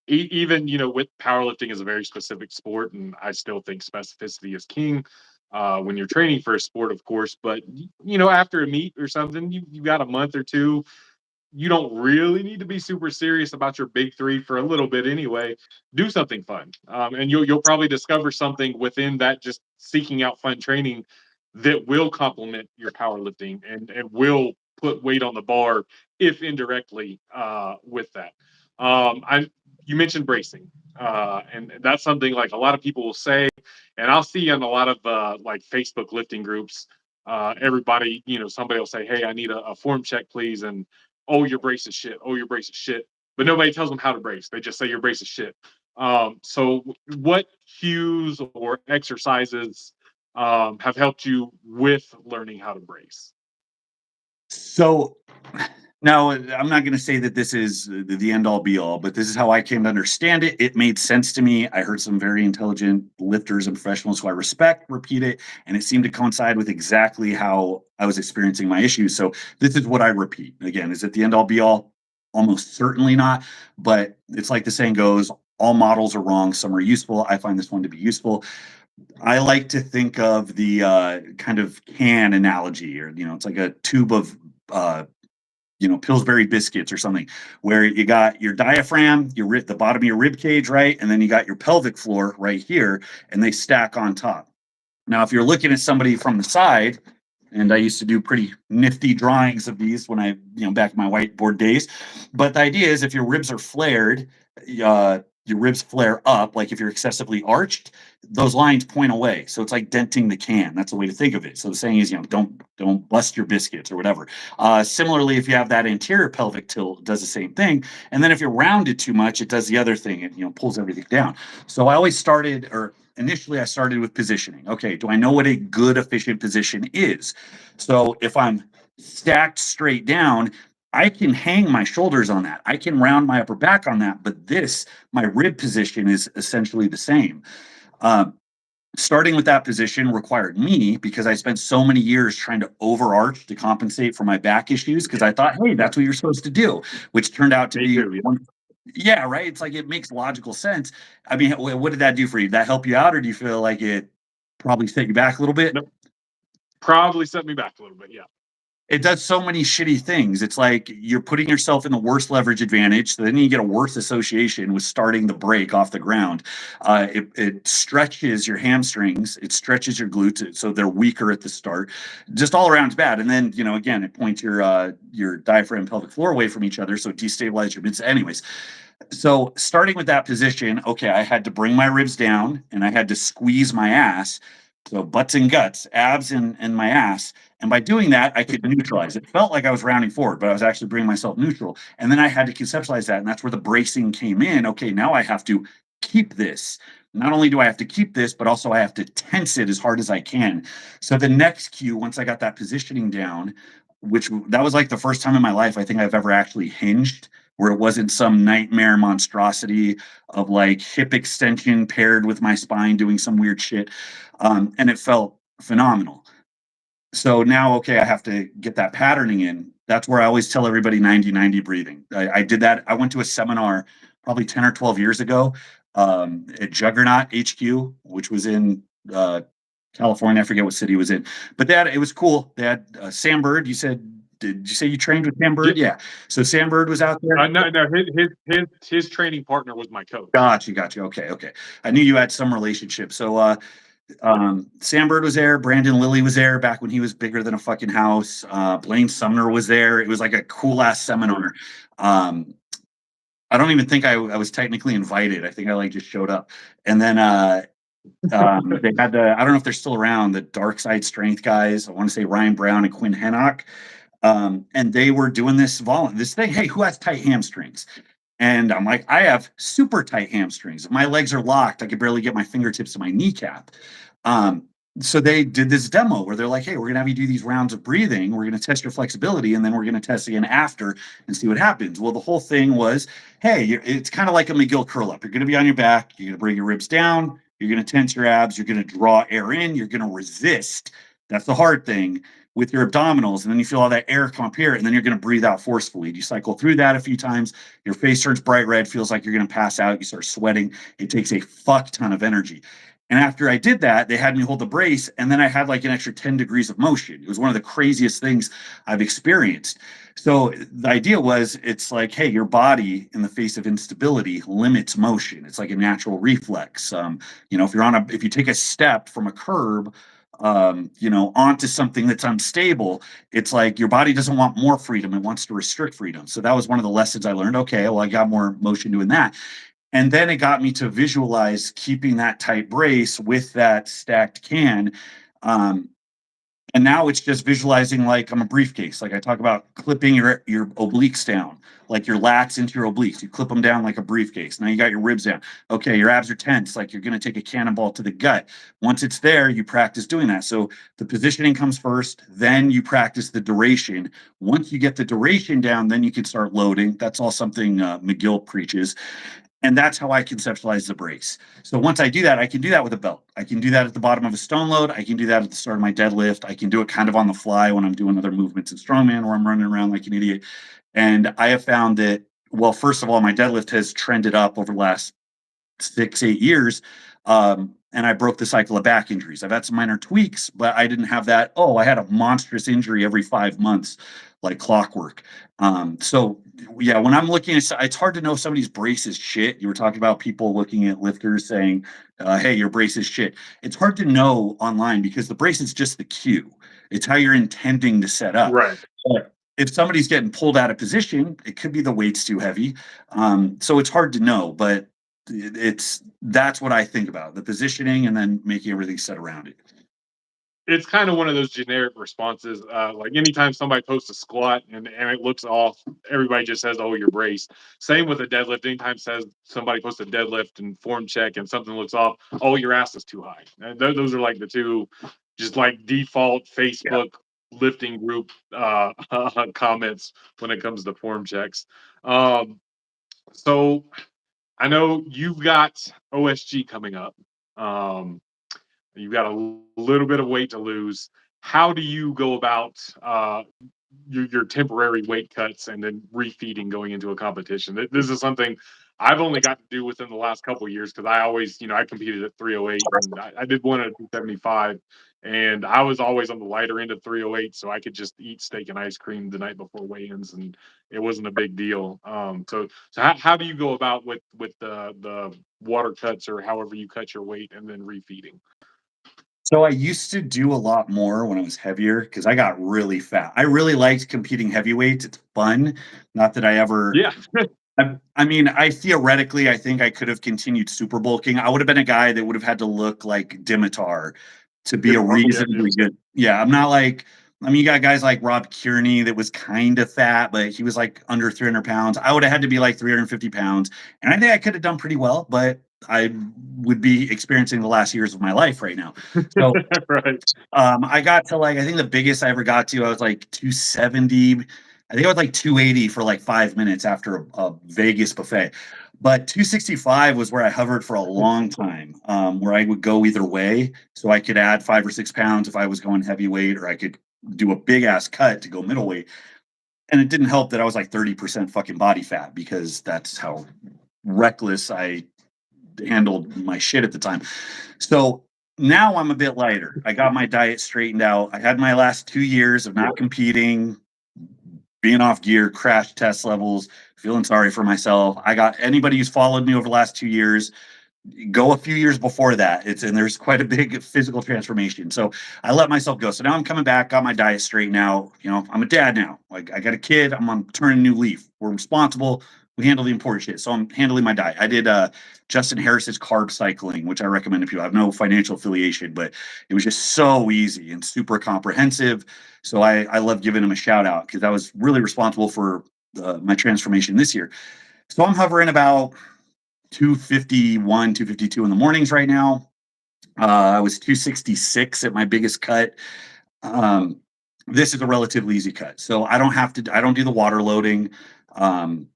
Even with powerlifting is a very specific sport, and I still think specificity is king. When you're training for a sport, of course, but after a meet or something, you got a month or two, you don't really need to be super serious about your big three for a little bit anyway. Do something fun, and you'll probably discover something within that, just seeking out fun training that will complement your powerlifting and will put weight on the bar, if indirectly, with that. I You mentioned bracing, and that's something like a lot of people will say, and I'll see in a lot of like Facebook lifting groups. Everybody, somebody will say, "Hey, I need a form check, please," and oh, your brace is shit. Oh, your brace is shit. But nobody tells them how to brace. They just say your brace is shit. So, what cues or exercises have helped you with learning how to brace? So now I'm not going to say that this is the end all be all, but this is how I came to understand it. It made sense to me. I heard some very intelligent lifters and professionals who I respect repeat it, and it seemed to coincide with exactly how I was experiencing my issues. So this is what I repeat. Again, is it the end all be all? Almost certainly not. But it's like the saying goes, all models are wrong. Some are useful. I find this one to be useful. I like to think of the kind of can analogy, or it's like a tube of uh, Pillsbury biscuits or something, where you got your diaphragm, the bottom of your rib cage, right, and then you got your pelvic floor right here, and they stack on top. Now, if you're looking at somebody from the side, and I used to do pretty nifty drawings of these when back in my whiteboard days. But the idea is if your ribs are flared, your ribs flare up, like if you're excessively arched, those lines point away. So it's like denting the can. That's the way to think of it. So the saying is, don't bust your biscuits or whatever. Similarly, if you have that anterior pelvic tilt, it does the same thing. And then if you're rounded too much, it does the other thing. It pulls everything down. So I always started, or initially I started with positioning. Okay, do I know what a good efficient position is? So if I'm stacked straight down, I can hang my shoulders on that. I can round my upper back on that. But my rib position is essentially the same. Um, Starting with that position required me, because I spent so many years trying to overarch to compensate for my back issues, because I thought, hey, Yep, that's what you're supposed to do, which turned out to me be too. Yeah. one. Yeah, right. It's like it makes logical sense. I mean, what did that do for you? Did that help you out, or do you feel like it probably set you back a little bit? Nope. Probably set me back a little bit. Yeah. It does so many shitty things. It's like you're putting yourself in the worst leverage advantage. So then you get a worse association with starting the break off the ground. It stretches your hamstrings. It stretches your glutes, so they're weaker at the start. Just all around it's bad. And then again, it points your diaphragm and pelvic floor away from each other, so it destabilizes your midsection. Anyways, so starting with that position, okay, I had to bring my ribs down and I had to squeeze my ass. So butts and guts, abs and my ass. And by doing that, I could neutralize. It felt like I was rounding forward, but I was actually bringing myself neutral. And then I had to conceptualize that. And that's where the bracing came in. Okay, now I have to keep this. Not only do I have to keep this, but also I have to tense it as hard as I can. So the next cue, once I got that positioning down, which that was like the first time in my life I think I've ever actually hinged, where it wasn't some nightmare monstrosity of like hip extension paired with my spine doing some weird shit. And it felt phenomenal. So now, okay, I have to get that patterning in. That's where I always tell everybody 90-90 breathing. I did that. I went to a seminar probably 10 or 12 years ago at Juggernaut HQ, which was in California. I forget what city it was in, but it was cool. They had Sam Bird. Did you say you trained with Sam Bird? Yep. Yeah. So Sam Bird was out there. No, no. His training partner was my coach. Gotcha. Okay. I knew you had some relationship. So Sam Bird was there. Brandon Lilly was there back when he was bigger than a fucking house. Blaine Sumner was there. It was like a cool ass seminar. Um, I don't even think I was technically invited. I think I like just showed up. And then they had I don't know if they're still around, the Dark Side Strength guys. I want to say Ryan Brown and Quinn Hennock. And they were doing this thing. Hey, who has tight hamstrings? And I'm like, I have super tight hamstrings. If my legs are locked, I can barely get my fingertips to my kneecap. Um, so they did this demo where they're like, hey, we're going to have you do these rounds of breathing. We're going to test your flexibility, and then we're going to test again after and see what happens. Well, the whole thing was, hey, it's kind of like a McGill curl up. You're going to be on your back. You're going to bring your ribs down. You're going to tense your abs. You're going to draw air in. You're going to resist. That's the hard thing with your abdominals. And then you feel all that air come up here, and then you're going to breathe out forcefully. You cycle through that a few times. Your face turns bright red, feels like you're going to pass out. You start sweating. It takes a fuck ton of energy. And after I did that, they had me hold the brace, and then I had like an extra 10 degrees of motion. It was one of the craziest things I've experienced. So the idea was it's like, hey, your body in the face of instability limits motion. It's like a natural reflex. If you take a step from a curb, onto something that's unstable, it's like your body doesn't want more freedom. It wants to restrict freedom. So that was one of the lessons I learned. Okay, well, I got more motion doing that. And then it got me to visualize keeping that tight brace with that stacked can. Um, and now it's just visualizing like I'm a briefcase. Like I talk about clipping your obliques down, like your lats into your obliques. You clip them down like a briefcase. Now you got your ribs down. Okay, your abs are tense, like you're going to take a cannonball to the gut. Once it's there, you practice doing that. So the positioning comes first, then you practice the duration. Once you get the duration down, then you can start loading. That's all something McGill preaches. And that's how I conceptualize the brace. So once I do that, I can do that with a belt. I can do that at the bottom of a stone load. I can do that at the start of my deadlift. I can do it kind of on the fly when I'm doing other movements in strongman where I'm running around like an idiot. And I have found that, well, first of all, my deadlift has trended up over the last 6, 8 years. And I broke the cycle of back injuries. I've had some minor tweaks, but I didn't have that. Oh, I had a monstrous injury every 5 months, like clockwork. So yeah, when I'm looking at, it's hard to know if somebody's brace is shit. You were talking about people looking at lifters saying, "Hey, your brace is shit." It's hard to know online because the brace is just the cue. It's how you're intending to set up. Right. But if somebody's getting pulled out of position, it could be the weight's too heavy. So it's hard to know, but that's what I think about the positioning and then making everything set around it. It's kind of one of those generic responses. Like anytime somebody posts a squat and it looks off, everybody just says, "Oh, you're braced." Same with a deadlift. Anytime says somebody posts a deadlift and form check and something looks off, "Oh, your ass is too high." And those are like the two, just like default Yeah. Facebook lifting group comments when it comes to form checks. Um, so I know you've got OSG coming up. Um, you've got a little bit of weight to lose. How do you go about your temporary weight cuts and then refeeding going into a competition? This is something I've only got to do within the last couple of years because I always, I competed at 308 and I did one at 275, and I was always on the lighter end of 308, so I could just eat steak and ice cream the night before weigh-ins, and it wasn't a big deal. So how do you go about with the water cuts or however you cut your weight and then refeeding? So I used to do a lot more when I was heavier because I got really fat. I really liked competing heavyweights. It's fun. Not that I ever Yeah. I mean, I think I could have continued super bulking. I would have been a guy that would have had to look like Dimitar to be a Yeah, reasonably good. Yeah, I'm not like, I mean, you got guys like Rob Kearney that was kind of fat, but he was like under 300 pounds. I would have had to be like 350 pounds. And I think I could have done pretty well, but I would be experiencing the last years of my life right now. So right. I got to like, I think the biggest I ever got to, I was like 270. I think I was like 280 for like 5 minutes after a Vegas buffet. But 265 was where I hovered for a long time, where I would go either way. So I could add 5 or 6 pounds if I was going heavyweight, or I could do a big ass cut to go middleweight. And it didn't help that I was like 30% fucking body fat because that's how reckless I handled my shit at the time. So now I'm a bit lighter. I got my diet straightened out. I had my last 2 years of not competing, being off gear, crash test levels, feeling sorry for myself. I got anybody who's followed me over the last 2 years. go a few years before that. And there's quite a big physical transformation. So I let myself go. So now I'm coming back, got my diet straight now. I'm a dad now. Like I got a kid. I'm on turning a new leaf. We're responsible. We handle the important shit. So I'm handling my diet. I did Justin Harris's carb cycling, which I recommend if you have no financial affiliation, but it was just so easy and super comprehensive. So I love giving him a shout out because I was really responsible for my transformation this year. So I'm hovering about 251, 252 in the mornings right now. I was 266 at my biggest cut. Um, this is a relatively easy cut. So I don't do the water loading. Um,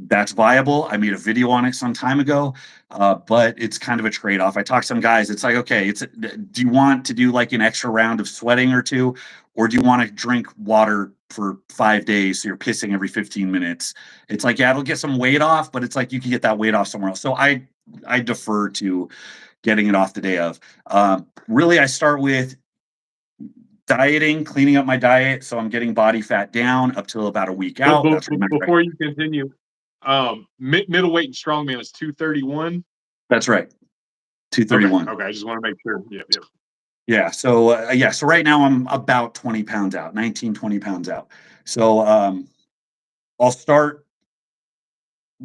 that's viable. I made a video on it some time ago, but it's kind of a trade off. I talked to some guys. It's like, okay, do you want to do like an extra round of sweating or two, or do you want to drink water for 5 days so you're pissing every 15 minutes? It's like, yeah, it'll get some weight off, but it's like you can get that weight off somewhere else. So I defer to getting it off the day of. Really, I start with dieting, cleaning up my diet, so I'm getting body fat down up till about a week But, out. but, That's but right. before you continue, middleweight and strongman is 231. That's right. Okay, 231. okay. I just want to make sure. Yep, yep. Yeah. So right now I'm about 20 pounds out, 19, 20 pounds out. So I'll start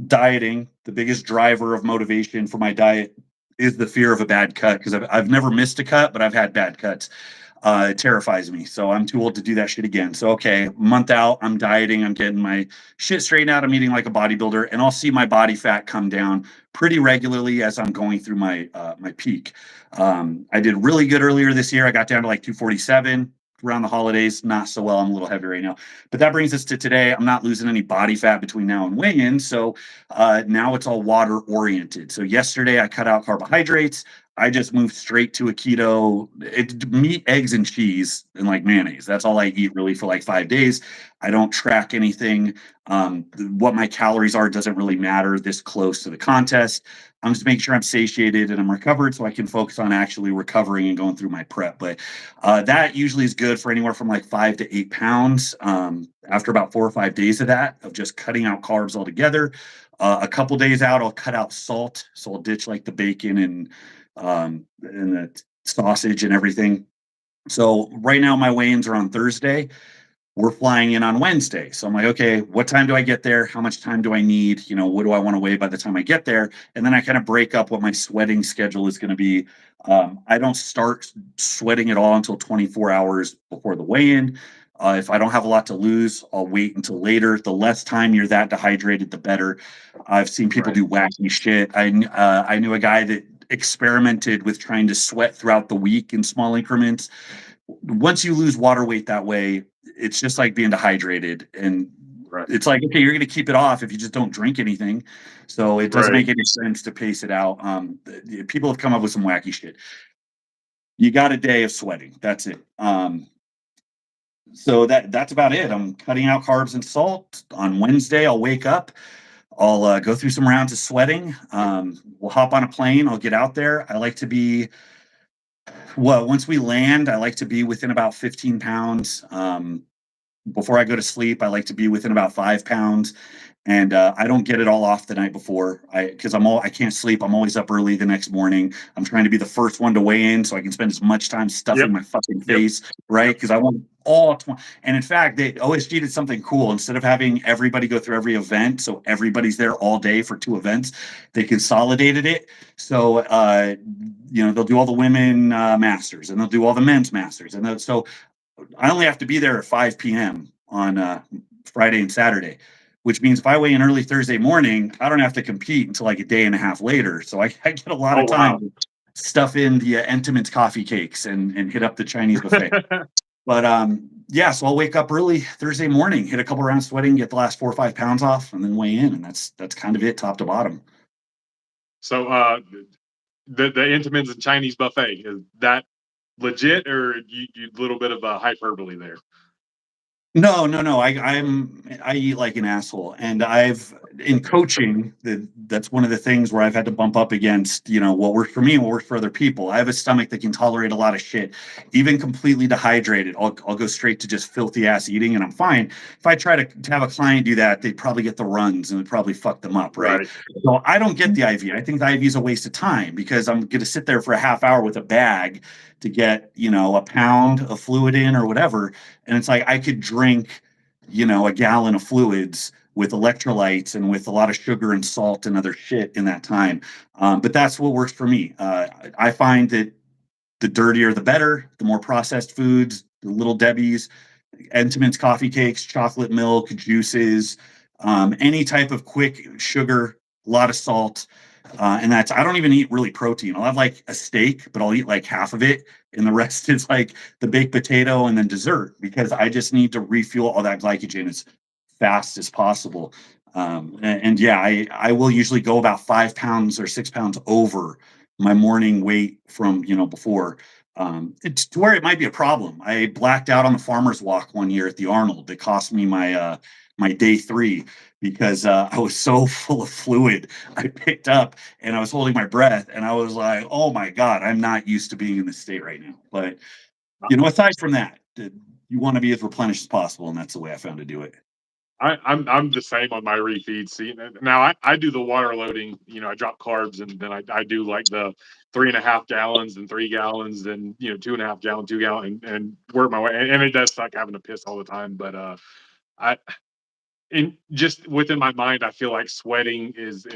dieting. The biggest driver of motivation for my diet is the fear of a bad cut because I've never missed a cut, but I've had bad cuts. It terrifies me. So I'm too old to do that shit again. So, okay, month out, I'm dieting, I'm getting my shit straightened out, I'm eating like a bodybuilder, and I'll see my body fat come down pretty regularly as I'm going through my peak. I did really good earlier this year. I got down to like 247 around the holidays. Not so well. I'm a little heavy right now. But that brings us to today. I'm not losing any body fat between now and weigh-in. So now it's all water oriented. So yesterday I cut out carbohydrates. I just moved straight to a keto. It's meat, eggs, and cheese, and like mayonnaise. That's all I eat really for like 5 days. I don't track anything. What my calories are doesn't really matter this close to the contest. I'm just making sure I'm satiated and I'm recovered so I can focus on actually recovering and going through my prep. But that usually is good for anywhere from like 5 to 8 pounds. After about 4 or 5 days of that, of just cutting out carbs altogether. A couple days out, I'll cut out salt. So I'll ditch like the bacon and the sausage and everything. So right now my weigh-ins are on Thursday. We're flying in on Wednesday. So I'm like, okay, what time do I get there? How much time do I need? What do I want to weigh by the time I get there? And then I kind of break up what my sweating schedule is going to be. I don't start sweating at all until 24 hours before the weigh-in. If I don't have a lot to lose, I'll wait until later. The less time you're that dehydrated, the better. I've seen people Right. do wacky shit. I knew a guy that experimented with trying to sweat throughout the week in small increments. Once you lose water weight that way, it's just like being dehydrated. And Right. it's like, okay, you're going to keep it off if you just don't drink anything. So it doesn't Right. make any sense to pace it out. People have come up with some wacky shit. You got a day of sweating. That's it. So that's about it. I'm cutting out carbs and salt. On Wednesday, I'll wake up. I'll go through some rounds of sweating. We'll hop on a plane. I'll get out there. I like to be Well, once we land, I like to be within about 15 pounds. Before I go to sleep, I like to be within about 5 pounds. And I don't get it all off the night before because I can't sleep. I'm always up early the next morning. I'm trying to be the first one to weigh in so I can spend as much time Yep. stuffing my fucking Yep. face, right? Yep. Because I want all 20. And in fact, OSG did something cool. Instead of having everybody go through every event, so everybody's there all day for two events, they consolidated it. So they'll do all the women masters and they'll do all the men's masters, and so I only have to be there at 5 p.m. on Friday and Saturday, which means if I weigh in early Thursday morning, I don't have to compete until like a day and a half later. So I get a lot Oh of time wow. to stuff in the Entenmann's coffee cakes and hit up the Chinese buffet. But yeah, so I'll wake up early Thursday morning, hit a couple rounds sweating, get the last 4 or 5 pounds off, and then weigh in, and that's kind of it, top to bottom. So the Intamins and Chinese buffet, is that legit, or you little bit of a hyperbole there? No. I eat like an asshole, and I've in coaching that's one of the things where I've had to bump up against what works for me and what works for other people. I have a stomach that can tolerate a lot of shit, even completely dehydrated. I'll go straight to just filthy ass eating, and I'm fine. If I try to have a client do that, they'd probably get the runs and it'd probably fuck them up, right? Right. So I don't get the IV. I think the IV is a waste of time because I'm going to sit there for a half hour with a bag to get a pound of fluid in or whatever, and it's like I could drink, a gallon of fluids with electrolytes and with a lot of sugar and salt and other shit in that time. But that's what works for me. I find that the dirtier the better, the more processed foods, the little Debbie's, Entenmann's coffee cakes, chocolate milk, juices, any type of quick sugar, a lot of salt. And that's, I don't even eat really protein. I'll have like a steak, but I'll eat like half of it. And the rest is like the baked potato and then dessert because I just need to refuel all that glycogen as fast as possible. And yeah, I will usually go about 5 pounds or 6 pounds over my morning weight from, before. It's to where it might be a problem. I blacked out on the farmer's walk one year at the Arnold. It cost me my day 3 because I was so full of fluid I picked up and I was holding my breath and I was like, oh my God, I'm not used to being in this state right now. But aside from that, you want to be as replenished as possible, and that's the way I found to do it. I'm the same on my refeeds. See, now I do the water loading. I drop carbs, and then I do like the 3.5 gallons and 3 gallons, and 2.5 gallon, 2 gallon, and work my way. And it does suck having to piss all the time, but I in just within my mind, I feel like sweating is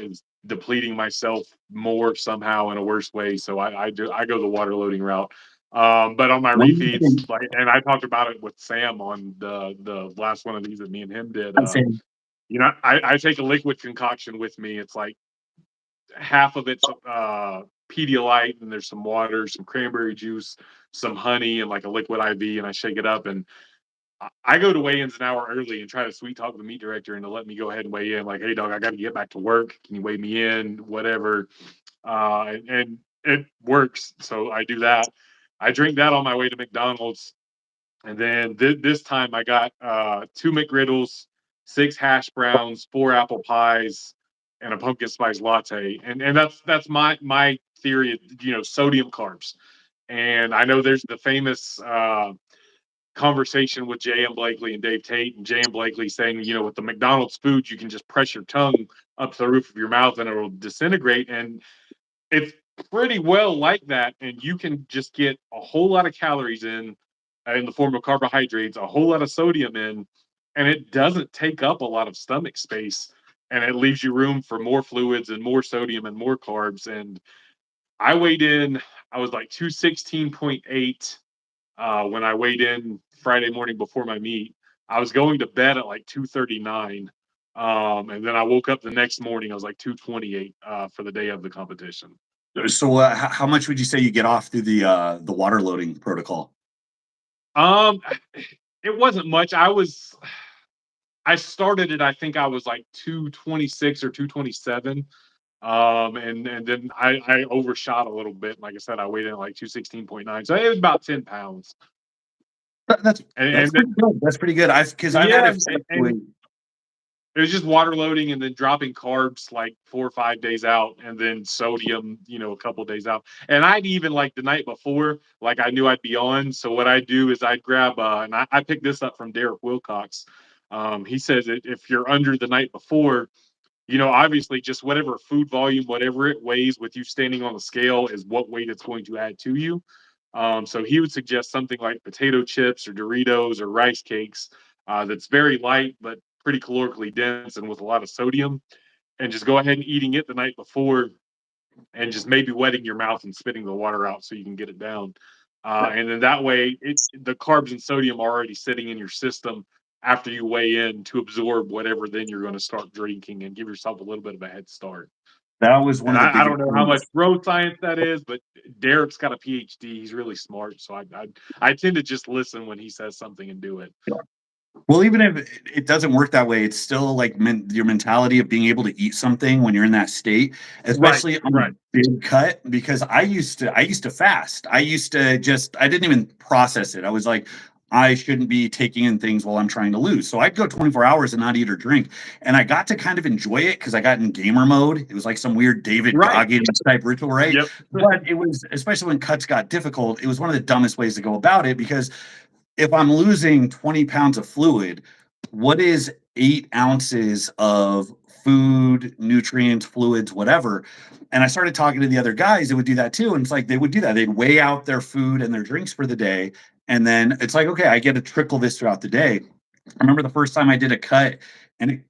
depleting myself more somehow in a worse way. So I go the water loading route. But on my One refeeds, thing like, and I talked about it with Sam on the last one of these that me and him did. I'm saying, I take a liquid concoction with me. It's like half of it's Pedialyte, and there's some water, some cranberry juice, some honey, and like a liquid IV, and I shake it up. And I go to weigh-ins an hour early and try to sweet talk the meat director and to let me go ahead and weigh in. Like, hey, dog, I got to get back to work. Can you weigh me in? Whatever. And it works. So I do that. I drink that on my way to McDonald's. And then this time I got 2 McGriddles, 6 hash browns, 4 apple pies, and a pumpkin spice latte. And that's my theory of sodium carbs. And I know there's the famous conversation with J.M. Blakely and Dave Tate, and J.M. Blakely saying, with the McDonald's food, you can just press your tongue up to the roof of your mouth and it'll disintegrate. And it's pretty well like that. And you can just get a whole lot of calories in the form of carbohydrates, a whole lot of sodium in, and it doesn't take up a lot of stomach space. And it leaves you room for more fluids and more sodium and more carbs. And I weighed in, I was like 216.8 when I weighed in Friday morning before my meet. I was going to bed at like 2:39, and then I woke up the next morning. I was like 228 for the day of the competition. so how much would you say you get off through the water loading protocol? Um, it wasn't much. I started it. I think I was like 226 or 227. And then I overshot a little bit. Like I said, I weighed in at like 216.9, so it was about 10 pounds. That's And pretty good. That's pretty good. I've had yeah, it and it was just water loading and then dropping carbs like 4 or 5 days out, and then sodium, a couple days out. And I'd even like the night before, like I knew I'd be on. So what I do is I'd grab, and I picked this up from Derek Wilcox. He says that if you're under the night before, obviously just whatever food volume, whatever it weighs with you standing on the scale is what weight it's going to add to you. So he would suggest something like potato chips or Doritos or rice cakes that's very light but pretty calorically dense and with a lot of sodium, and just go ahead and eating it the night before, and just maybe wetting your mouth and spitting the water out so you can get it down. And then that way, the carbs and sodium are already sitting in your system after you weigh in to absorb whatever then you're going to start drinking and give yourself a little bit of a head start. that was one And of the I biggest don't know how much things. growth science that is, but Derek's got a PhD. He's really smart, so I tend to just listen when he says something and do it. Well, even if it doesn't work that way, it's still like your mentality of being able to eat something when you're in that state, Right, especially on a right. big cut. Because I used to fast. I didn't even process it. I was like, I shouldn't be taking in things while I'm trying to lose. So I'd go 24 hours and not eat or drink. And I got to kind of enjoy it because I got in gamer mode. It was like some weird David Right. Goggins type ritual, right? Yep. But it was, especially when cuts got difficult, it was one of the dumbest ways to go about it because if I'm losing 20 pounds of fluid, what is 8 ounces of food, nutrients, fluids, whatever? And I started talking to the other guys that would do that too. And it's like they would do that. They'd weigh out their food and their drinks for the day. And then it's like, okay, I get to trickle this throughout the day. I remember the first time I did a cut and it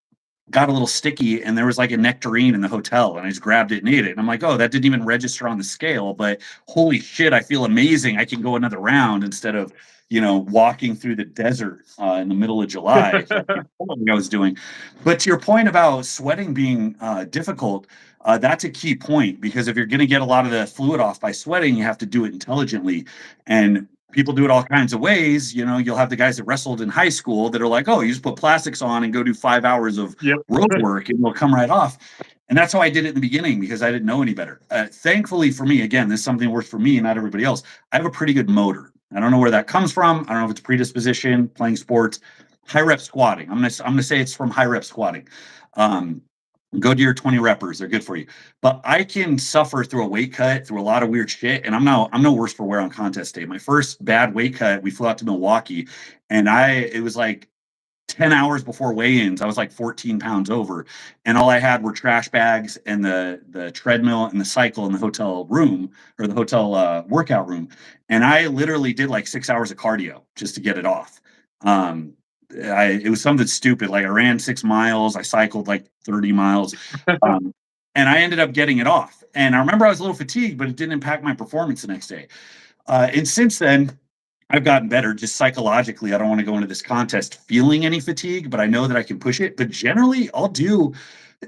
got a little sticky and there was like a nectarine in the hotel and I just grabbed it and ate it. And I'm like, oh, that didn't even register on the scale, but holy shit, I feel amazing. I can go another round instead of, walking through the desert in the middle of July, like I was doing. But to your point about sweating being difficult, that's a key point because if you're going to get a lot of the fluid off by sweating, you have to do it intelligently. And people do it all kinds of ways. You'll have the guys that wrestled in high school that are like, oh, you just put plastics on and go do 5 hours of Yep. road work and it'll come right off. And that's how I did it in the beginning because I didn't know any better. Thankfully for me, again, this is something that works for me and not everybody else. I have a pretty good motor. I don't know where that comes from. I don't know if it's predisposition, playing sports, high rep squatting. I'm gonna say it's from high rep squatting. Um, Go to your 20 reppers; they're good for you. But I can suffer through a weight cut, through a lot of weird shit, and I'm no worse for wear on contest day. My first bad weight cut, we flew out to Milwaukee, and it was like 10 hours before weigh-ins, I was like 14 pounds over. And all I had were trash bags and the treadmill and the cycle in the hotel room or the hotel workout room. And I literally did like 6 hours of cardio just to get it off. Um, it was something stupid. Like I ran 6 miles, I cycled like 30 miles. Um, and I ended up getting it off. And I remember I was a little fatigued, but it didn't impact my performance the next day. And since then, I've gotten better just psychologically. I don't want to go into this contest feeling any fatigue, but I know that I can push it. But generally, I'll do,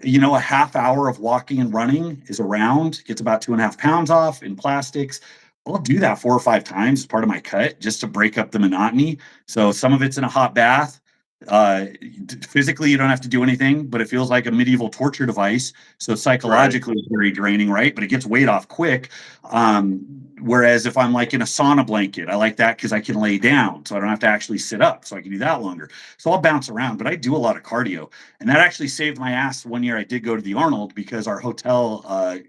a half hour of walking and running is around, gets about 2.5 pounds off in plastics. I'll do that 4 or 5 times as part of my cut just to break up the monotony. So some of it's in a hot bath. Uh, Physically, you don't have to do anything, but it feels like a medieval torture device. So Right. psychologically, it's very draining, right? But it gets weight off quick. Um, Whereas if I'm like in a sauna blanket, I like that because I can lay down, so I don't have to actually sit up, so I can do that longer. So I'll bounce around, but I do a lot of cardio, and that actually saved my ass. One year I did go to the Arnold because our hotel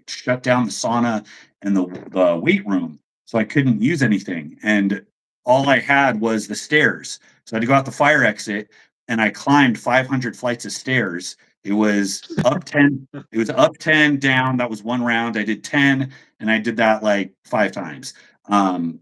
shut down the sauna and the weight room, so I couldn't use anything, and all I had was the stairs. So I had to go out the fire exit, and I climbed 500 flights of stairs. It was up 10. It was up 10, down. That was one round. I did 10 and I did that like 5 times. Um,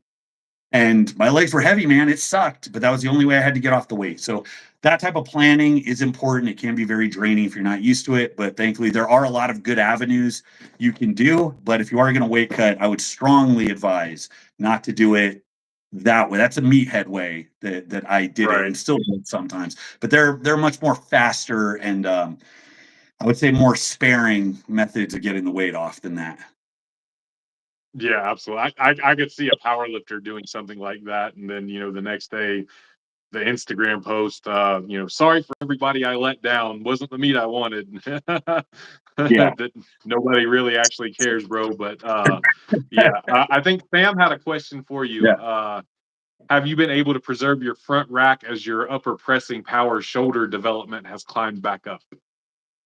and my legs were heavy, man. It sucked, but that was the only way I had to get off the weight. So that type of planning is important. It can be very draining if you're not used to it, but thankfully there are a lot of good avenues you can do. But if you are going to weight cut, I would strongly advise not to do it that way. That's a meathead way that I did it Right. and still do it sometimes. But they're much more faster and I would say more sparing methods of getting the weight off than that. Yeah, absolutely. I could see a power lifter doing something like that, and then the next day the Instagram post, sorry for everybody I let down. Wasn't the meat I wanted. Yeah. That nobody really actually cares, bro. But yeah, I think Sam had a question for you. Yeah. Have you been able to preserve your front rack as your upper pressing power shoulder development has climbed back up?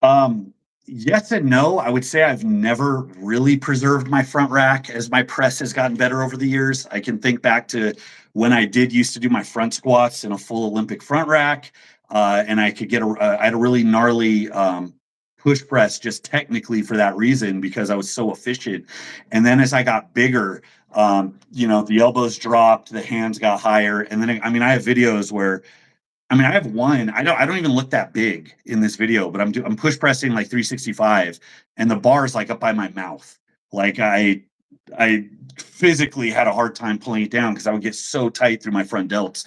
Um, yes and no. I would say I've never really preserved my front rack as my press has gotten better over the years. I can think back to when I did used to do my front squats in a full Olympic front rack, and I could I had a really gnarly push press just technically for that reason because I was so efficient. And then as I got bigger, the elbows dropped, the hands got higher, and then I mean I have videos where I have one. I don't even look that big in this video, but I'm push pressing like 365 and the bar is like up by my mouth. Like I physically had a hard time pulling it down because I would get so tight through my front delts.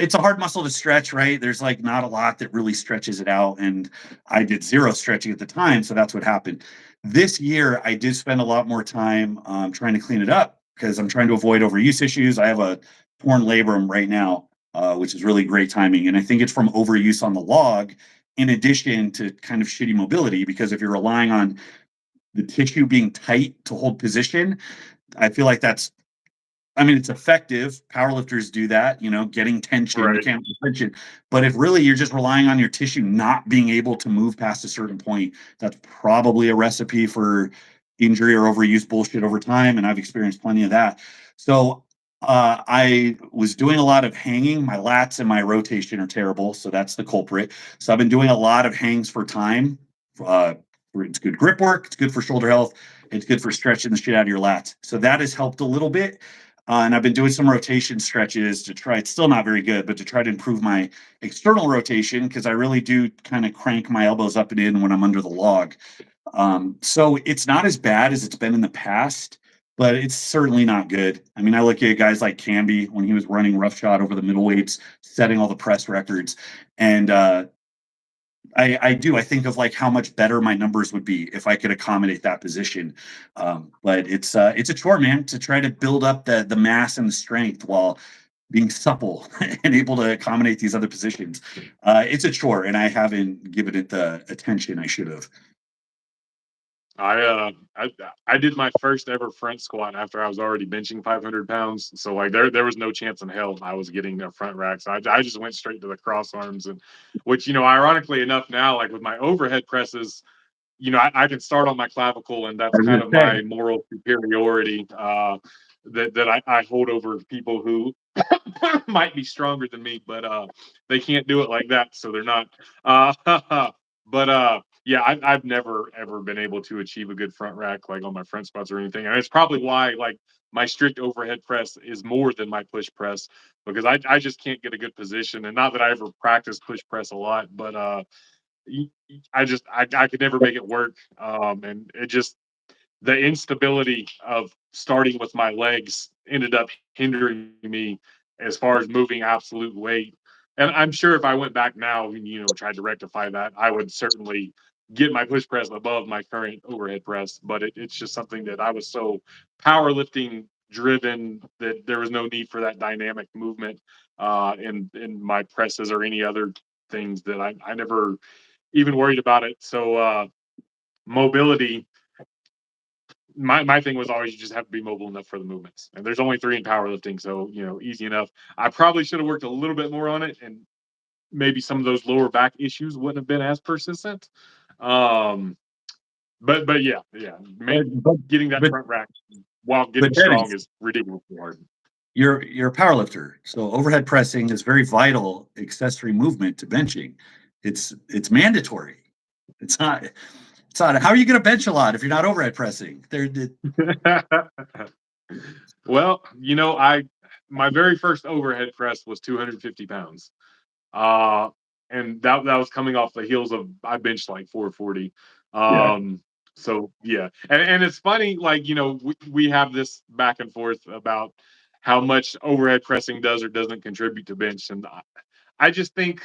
It's a hard muscle to stretch, right? There's like not a lot that really stretches it out, and I did zero stretching at the time, so that's what happened. This year, I did spend a lot more time trying to clean it up because I'm trying to avoid overuse issues. I have a torn labrum right now, which is really great timing, and I think it's from overuse on the log, in addition to kind of shitty mobility. Because if you're relying on the tissue being tight to hold position, I feel like that's I mean, it's effective. Powerlifters do that, getting tension, Right. mechanical tension. But if really you're just relying on your tissue not being able to move past a certain point, that's probably a recipe for injury or overuse bullshit over time. And I've experienced plenty of that. So I was doing a lot of hanging. My lats and my rotation are terrible. So that's the culprit. So I've been doing a lot of hangs for time. Uh, it's good grip work. It's good for shoulder health. It's good for stretching the shit out of your lats. So that has helped a little bit. And I've been doing some rotation stretches to try, it's still not very good, but to try to improve my external rotation because I really do kind of crank my elbows up and in when I'm under the log. So it's not as bad as it's been in the past, but it's certainly not good. I mean, I look at guys like Camby when he was running roughshod over the middle weights, setting all the press records. And I think of like how much better my numbers would be if I could accommodate that position. But it's a chore, man, to try to build up the mass and the strength while being supple and able to accommodate these other positions. It's a chore, and I haven't given it the attention I should have. I did my first ever front squat after I was already benching 500 pounds. So like there was no chance in hell I was getting a front rack. So I just went straight to the cross arms, and which ironically enough now, like with my overhead presses, I can start on my clavicle, and I that's was kind gonna of say, my moral superiority that I hold over people who might be stronger than me, but they can't do it like that, so they're not. But yeah, I've never ever been able to achieve a good front rack like on my front squats or anything, and it's probably why like my strict overhead press is more than my push press because I just can't get a good position, and not that I ever practice push press a lot, but I could never make it work, and it just the instability of starting with my legs ended up hindering me as far as moving absolute weight. And I'm sure if I went back now and tried to rectify that, I would certainly get my push press above my current overhead press. But it's just something that I was so powerlifting driven that there was no need for that dynamic movement in my presses or any other things that I never even worried about it. So mobility, my thing was always you just have to be mobile enough for the movements. And there's only three in powerlifting, so easy enough. I probably should have worked a little bit more on it, and maybe some of those lower back issues wouldn't have been as persistent. Um, but yeah, but but getting that but front rack while but getting strong Dennis, is ridiculously hard. you're a power lifter, so overhead pressing is very vital accessory movement to benching. It's mandatory. It's not. It's not. How are you going to bench a lot if you're not overhead pressing? Well, I my very first overhead press was 250 pounds. Uh, and that was coming off the heels of I benched like 440. Yeah. So yeah, and it's funny, like we have this back and forth about how much overhead pressing does or doesn't contribute to bench, and I just think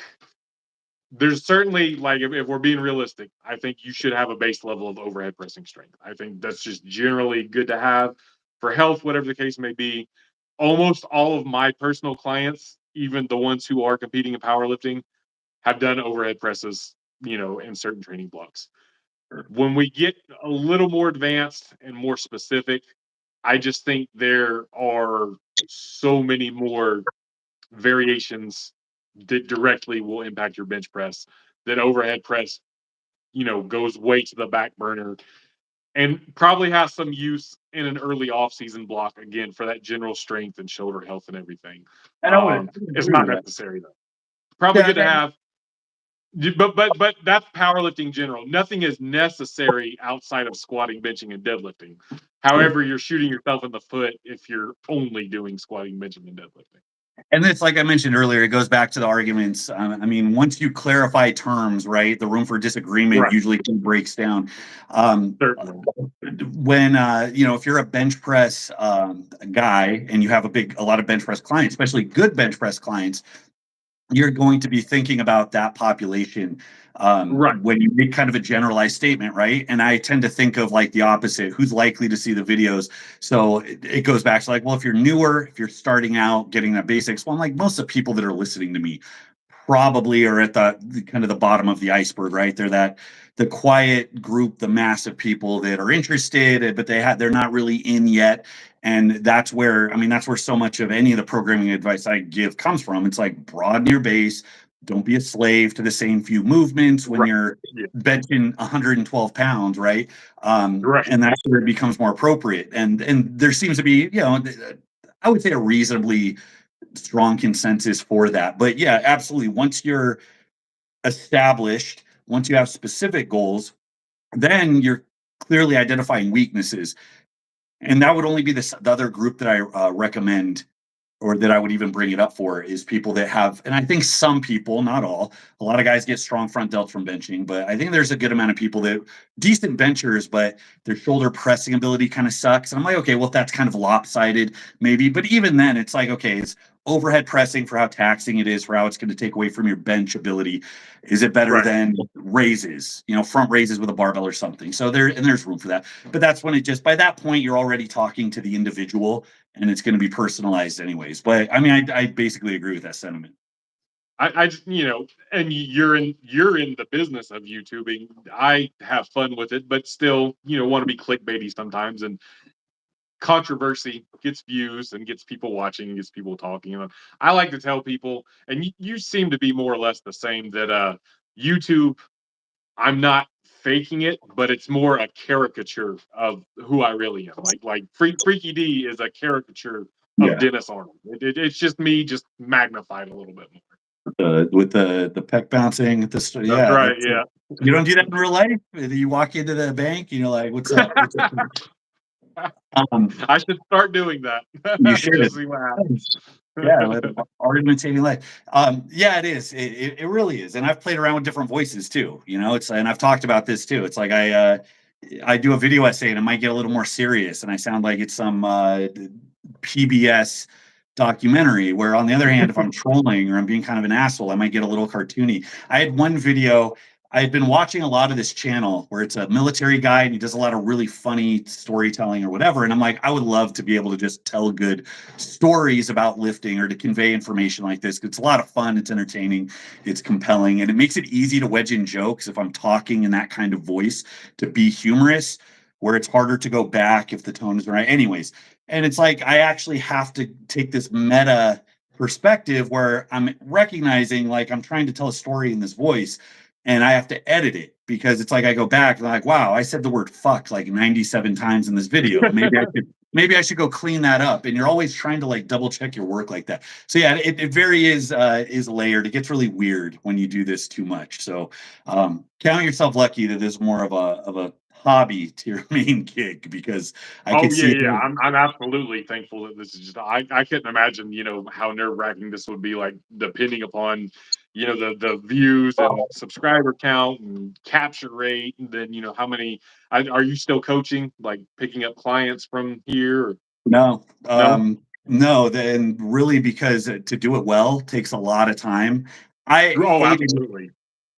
there's certainly like if we're being realistic, I think you should have a base level of overhead pressing strength. I think that's just generally good to have for health, whatever the case may be. Almost all of my personal clients, even the ones who are competing in powerlifting, have done overhead presses, in certain training blocks. When we get a little more advanced and more specific, I just think there are so many more variations that directly will impact your bench press that overhead press, goes way to the back burner and probably has some use in an early off-season block again for that general strength and shoulder health and everything. And I would It's agree not with that. necessary though. Probably Yeah, good to have. But that's powerlifting general. Nothing is necessary outside of squatting, benching, and deadlifting. However, you're shooting yourself in the foot if you're only doing squatting, benching, and deadlifting. and it's like I mentioned earlier, it goes back to the arguments. I mean, once you clarify terms, right, the room for disagreement Right. usually breaks down. Um, Certainly. when if you're a bench press guy and you have a lot of bench press clients, especially good bench press clients, you're going to be thinking about that population Right. when you make kind of a generalized statement, right? And I tend to think of like the opposite: who's likely to see the videos. So it goes back to like, well, if you're newer, if you're starting out, getting that basics, well, I'm like most of the people that are listening to me probably are at the kind of the bottom of the iceberg, right? They're that the quiet group, the mass of people that are interested, but they're not really in yet. And that's where, I mean, that's where so much of any of the programming advice I give comes from. It's like broaden your base. Don't be a slave to the same few movements when Right. you're Yeah. benching 112 pounds, right? Right. And that's where it becomes more appropriate. And there seems to be, I would say a reasonably strong consensus for that. But yeah, absolutely. Once you're established, once you have specific goals, then you're clearly identifying weaknesses. And that would only be the other group that I recommend, or that I would even bring it up for, is people that have, and I think some people, not all, a lot of guys get strong front delts from benching, but I think there's a good amount of people that decent benchers, but their shoulder pressing ability kind of sucks. And I'm like, okay, well, if that's kind of lopsided, maybe. But even then, it's like, okay, it's overhead pressing for how taxing it is, for how it's going to take away from your bench ability. Is it better Right. than raises, front raises with a barbell or something? So there's room for that. But that's when it just, by that point, you're already talking to the individual, and it's going to be personalized anyways. But I mean, I basically agree with that sentiment. I just, and you're in the business of YouTubing. I have fun with it, but still, want to be clickbaity sometimes. And controversy gets views and gets people watching and gets people talking. And I like to tell people, and you seem to be more or less the same, that YouTube, I'm not faking it, but it's more a caricature of who I really am. Like Freaky D is a caricature of Yeah, Dennis Arnold. It's just me, just magnified a little bit more. with the pec bouncing at the That's yeah, right. that's Yeah. you don't do that in real life. You walk into the bank, like, "What's up? What's up?" Um, I should start doing that. you should. Just see what happens. Yeah, art imitating life. Yeah, it is. It really is. And I've played around with different voices too. And I've talked about this too. It's like I do a video essay and it might get a little more serious, and I sound like it's some PBS documentary. Where on the other hand, if I'm trolling or I'm being kind of an asshole, I might get a little cartoony. I had one video. I had been watching a lot of this channel where it's a military guy and he does a lot of really funny storytelling or whatever. And I'm like, I would love to be able to just tell good stories about lifting or to convey information like this. It's a lot of fun. It's entertaining. It's compelling. And it makes it easy to wedge in jokes if I'm talking in that kind of voice, to be humorous, where it's harder to go back if the tone is right. Anyways, and it's like I actually have to take this meta perspective where I'm recognizing like I'm trying to tell a story in this voice, and I have to edit it because it's like I go back and I'm like, wow, I said the word fuck like 97 times in this video. Maybe I should go clean that up. And you're always trying to like double check your work like that. So yeah, it very is layered. It gets really weird when you do this too much. So count yourself lucky that this is more of a hobby to your main gig, because I Oh could yeah, see yeah. it. I'm absolutely thankful that this is just I couldn't imagine, how nerve-wracking this would be, like, depending upon, the views and subscriber count and capture rate, and then, how many are you still coaching, like picking up clients from here, or No, no? no, then really, because to do it well takes a lot of time. I Oh, hated absolutely.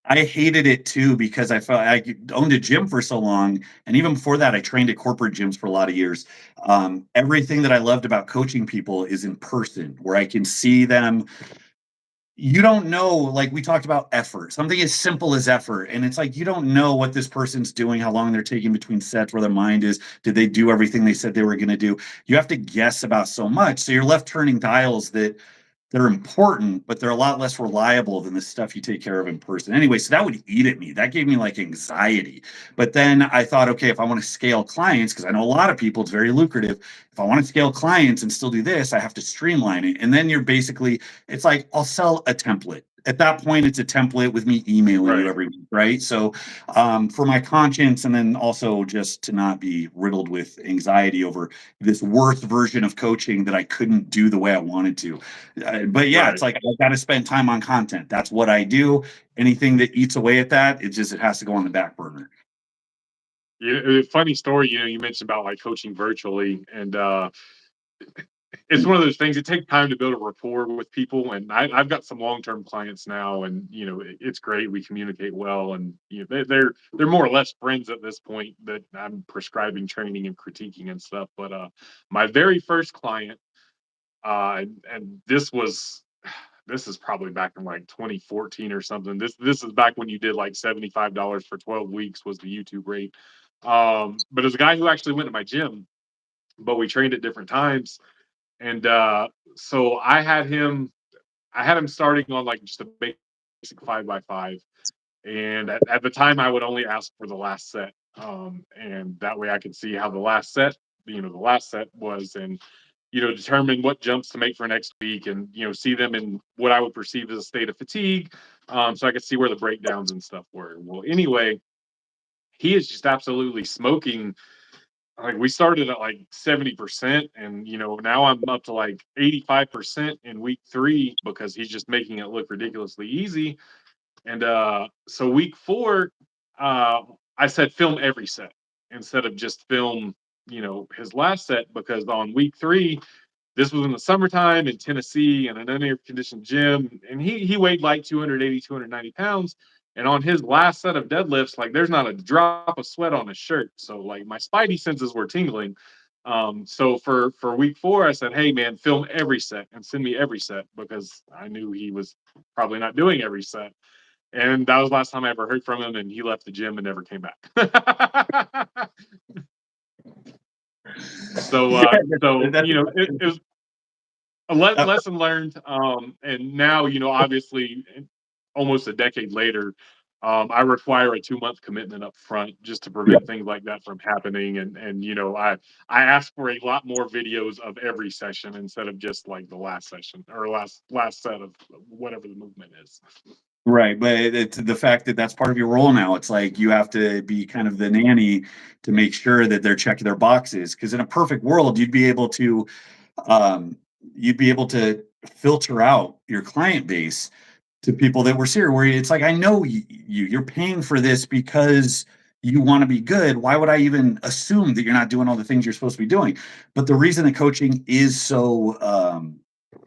I hated it too, because I felt I owned a gym for so long, and even before that, I trained at corporate gyms for a lot of years. Everything that I loved about coaching people is in person, where I can see them. You don't know, like we talked about effort, something as simple as effort, and it's like you don't know what this person's doing, how long they're taking between sets, where their mind is. Did they do everything they said they were going to do? You have to guess about so much, so you're left turning dials that they're important, but they're a lot less reliable than the stuff you take care of in person. Anyway, so that would eat at me. That gave me like anxiety. But then I thought, okay, if I want to scale clients, because I know a lot of people, it's very lucrative. If I want to scale clients and still do this, I have to streamline it. And then you're basically, it's like I'll sell a template. At that point, it's a template with me emailing you Right. every week, right? So, for my conscience, and then also just to not be riddled with anxiety over this worst version of coaching that I couldn't do the way I wanted to. But yeah, it's Right. like I got to spend time on content. That's what I do. Anything that eats away at that, it has to go on the back burner. Funny story, you mentioned about, like, coaching virtually, and, it's one of those things. It takes time to build a rapport with people, and I've got some long-term clients now, and it's great. We communicate well, and they're more or less friends at this point that I'm prescribing training and critiquing and stuff. But my very first client, and this was this is probably back in like 2014 or something. This is back when you did like $75 for 12 weeks was the YouTube rate. But as a guy who actually went to my gym, but we trained at different times. And so I had him starting on like just a basic 5x5. And at the time, I would only ask for the last set. And that way I could see how the last set was, and, determine what jumps to make for next week and, see them in what I would perceive as a state of fatigue. So I could see where the breakdowns and stuff were. Well, anyway, he is just absolutely smoking. Like, we started at like 70%, and now I'm up to like 85% in week 3 because he's just making it look ridiculously easy. And so week 4, uh I said film every set instead of just film, his last set, because on week 3, this was in the summertime in Tennessee in an unair conditioned gym, and he weighed like 280, 290 pounds. And on his last set of deadlifts, like, there's not a drop of sweat on his shirt. So like my spidey senses were tingling. So for week 4, I said, "Hey man, film every set and send me every set," because I knew he was probably not doing every set. And that was the last time I ever heard from him, and he left the gym and never came back. so Yeah, so that's it was a lesson learned. And now, obviously, almost a decade later, I require a 2-month commitment up front just to yeah. prevent things like that from happening. And I ask for a lot more videos of every session instead of just like the last session or last set of whatever the movement is. Right, but it's the fact that that's part of your role now. It's like you have to be kind of the nanny to make sure that they're checking their boxes. Because in a perfect world, um, you'd be able to filter out your client base to people that were serious. Where it's like, I know you're paying for this because you want to be good. Why would I even assume that you're not doing all the things you're supposed to be doing? But the reason that coaching is so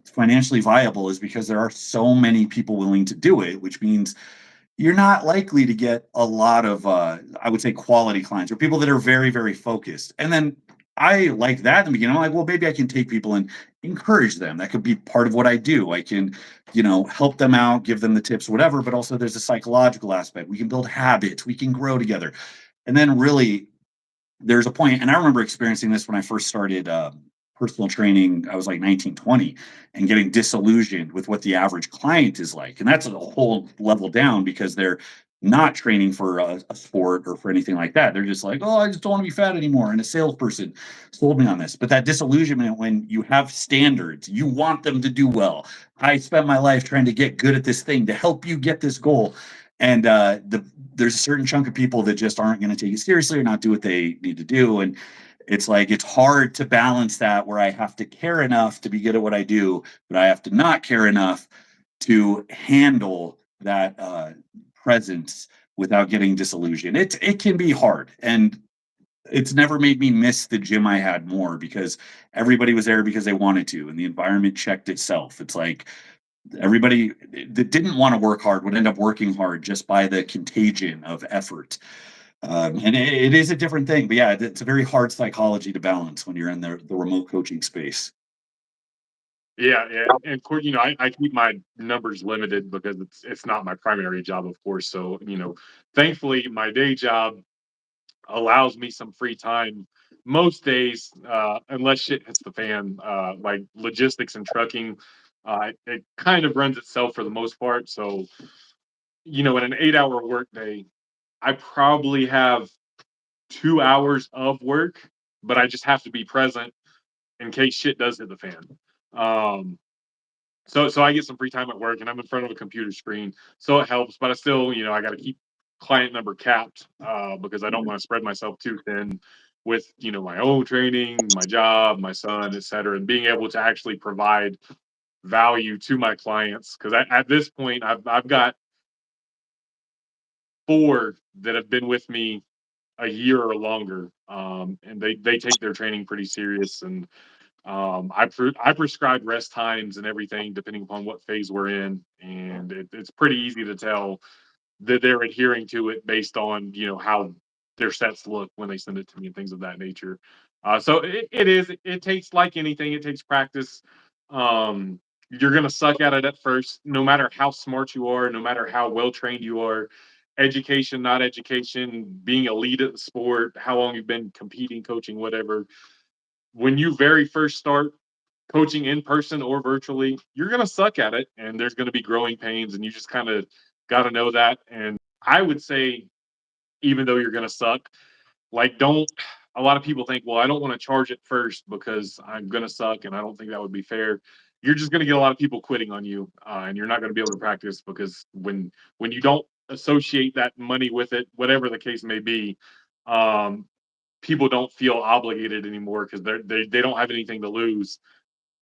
financially viable is because there are so many people willing to do it, which means you're not likely to get a lot of I would say quality clients or people that are very, very focused. And then I like that in the beginning. I'm like, well, maybe I can take people and encourage them. That could be part of what I do. I can, help them out, give them the tips, whatever. But also there's a psychological aspect. We can build habits, we can grow together. And then really there's a point, and I remember experiencing this when I first started personal training. I was like 19, 20, and getting disillusioned with what the average client is like. And that's a whole level down because they're not training for a sport or for anything like that. They're just like, oh, I just don't want to be fat anymore. And a salesperson sold me on this. But that disillusionment, when you have standards, you want them to do well. I spent my life trying to get good at this thing to help you get this goal. And there's a certain chunk of people that just aren't going to take it seriously or not do what they need to do. And it's like it's hard to balance that where I have to care enough to be good at what I do, but I have to not care enough to handle that presence without getting disillusioned. It can be hard, and it's never made me miss the gym I had more because everybody was there because they wanted to, and the environment checked itself. It's like everybody that didn't want to work hard would end up working hard just by the contagion of effort. And it is a different thing, but yeah, it's a very hard psychology to balance when you're in the remote coaching space. Yeah, and of course, I keep my numbers limited because it's not my primary job, of course. So, thankfully, my day job allows me some free time most days, unless shit hits the fan, like logistics and trucking. It kind of runs itself for the most part. So, in an 8-hour workday, I probably have 2 hours of work, but I just have to be present in case shit does hit the fan. Um, so I get some free time at work, and I'm in front of a computer screen, so it helps. But I still, I got to keep client number capped, because I don't want to spread myself too thin with, my own training, my job, my son, et cetera, and being able to actually provide value to my clients. Because at this point, I've got 4 that have been with me a year or longer, and they take their training pretty serious. And I prescribe rest times and everything depending upon what phase we're in, and it's pretty easy to tell that they're adhering to it based on, how their sets look when they send it to me and things of that nature. So it takes, like anything, it takes practice. Um, you're going to suck at it at first, no matter how smart you are, no matter how well trained you are. Education, not education, being elite at the sport, how long you've been competing, coaching, whatever. When you very first start coaching in person or virtually, you're going to suck at it and there's going to be growing pains. And you just kind of got to know that. And I would say, even though you're going to suck, like, don't. A lot of people think, well, I don't want to charge it first because I'm going to suck and I don't think that would be fair. You're just going to get a lot of people quitting on you, and you're not going to be able to practice because when you don't associate that money with it, whatever the case may be, um, people don't feel obligated anymore because they don't have anything to lose,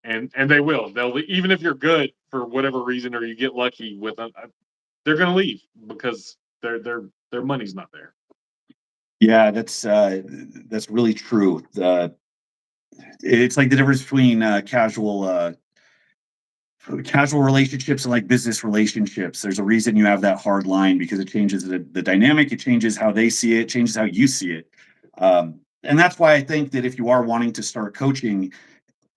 and they will. They'll, even if you're good for whatever reason or you get lucky with them, they're going to leave because their money's not there. Yeah, that's really true. It's like the difference between casual relationships and like business relationships. There's a reason you have that hard line because it changes the dynamic, it changes how they see it, changes how you see it. And that's why I think that if you are wanting to start coaching,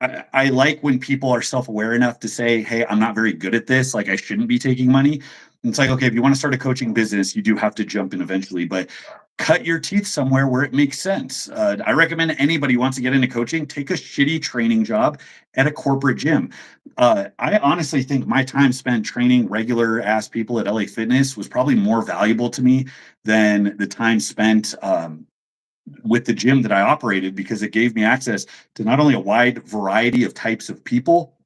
I like when people are self-aware enough to say, "Hey, I'm not very good at this. Like, I shouldn't be taking money." And it's like, okay, if you want to start a coaching business, you do have to jump in eventually, but cut your teeth somewhere where it makes sense. I recommend anybody who wants to get into coaching, take a shitty training job at a corporate gym. I honestly think my time spent training regular ass people at LA Fitness was probably more valuable to me than the time spent with the gym that I operated because it gave me access to not only a wide variety of types of people,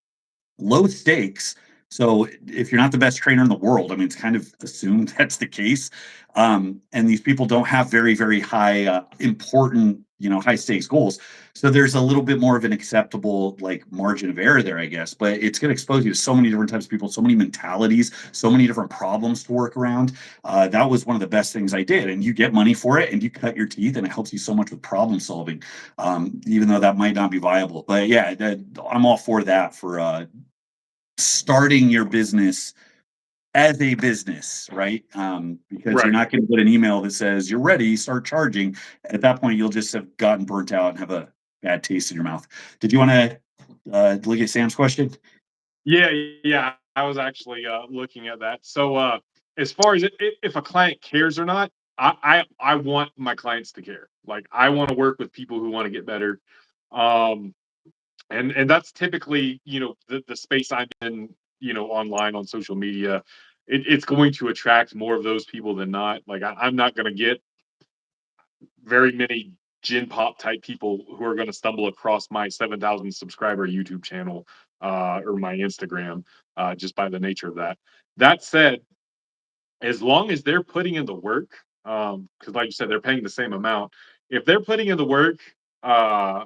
low stakes. So if you're not the best trainer in the world, I mean, it's kind of assumed that's the case. And these people don't have very, very high, important, high stakes goals. So there's a little bit more of an acceptable like margin of error there, I guess. But it's going to expose you to so many different types of people, so many mentalities, so many different problems to work around. That was one of the best things I did. And you get money for it and you cut your teeth and it helps you so much with problem solving, even though that might not be viable. But yeah, I'm all for that for starting your business as a business, right? Because you're Right. not going to get an email that says you're ready, start charging. At that point, you'll just have gotten burnt out and have a bad taste in your mouth. Did you want to look at Sam's question? Yeah, yeah. I was actually looking at that. So, as far as if a client cares or not, I want my clients to care. Like, I want to work with people who want to get better, um, and that's typically, the space I'm in, online on social media. It's going to attract more of those people than not. Like, I'm not going to get very many gin pop type people who are going to stumble across my 7,000 subscriber YouTube channel, or my Instagram, just by the nature of that. That said, as long as they're putting in the work, because like you said, they're paying the same amount. If they're putting in the work, uh,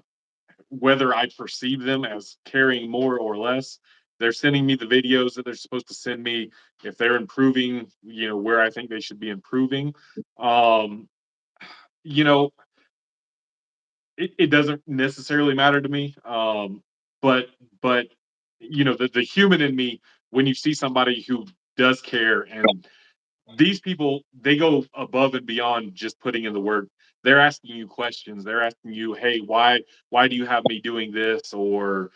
whether I perceive them as carrying more or less, they're sending me the videos that they're supposed to send me. If they're improving, where I think they should be improving, um, you know, it doesn't necessarily matter to me. But the human in me, when you see somebody who does care, and these people, they go above and beyond just putting in the work. They're asking you questions. They're asking you, hey, why do you have me doing this? Or,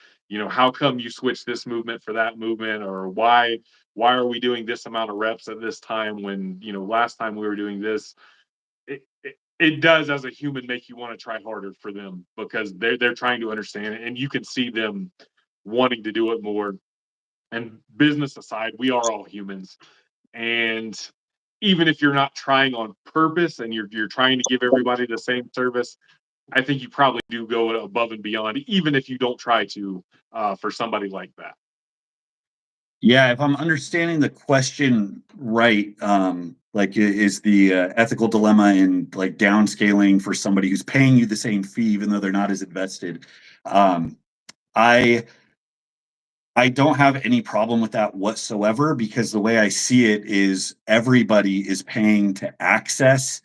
how come you switch this movement for that movement? Or why are we doing this amount of reps at this time when, last time we were doing this? It does, as a human, make you want to try harder for them because they're trying to understand it, and you can see them wanting to do it more. And business aside, we are all humans, and even if you're not trying on purpose and you're trying to give everybody the same service, I think you probably do go above and beyond, even if you don't try to, for somebody like that. Yeah, if I'm understanding the question right, like is the ethical dilemma in like downscaling for somebody who's paying you the same fee even though they're not as invested? Um, I I don't have any problem with that whatsoever because the way I see it is everybody is paying to access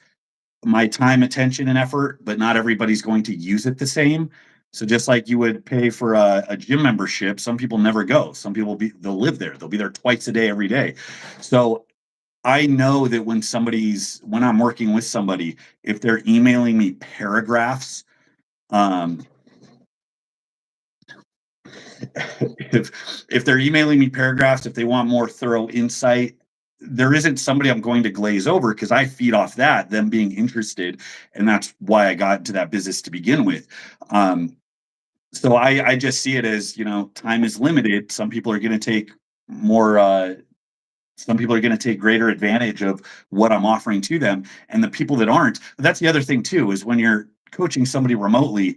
my time, attention, and effort, but not everybody's going to use it the same. So just like you would pay for a gym membership, some people never go. Some people they'll live there. They'll be there twice a day every day. So I know that when I'm working with somebody, if they're emailing me paragraphs, um, if they're emailing me paragraphs, if they want more thorough insight, there isn't somebody I'm going to glaze over because I feed off that, them being interested. And that's why I got into that business to begin with. Um, so I just see it as, time is limited. Some people are going to take more, some people are going to take greater advantage of what I'm offering to them. And the people that aren't, that's the other thing too, is when you're coaching somebody remotely,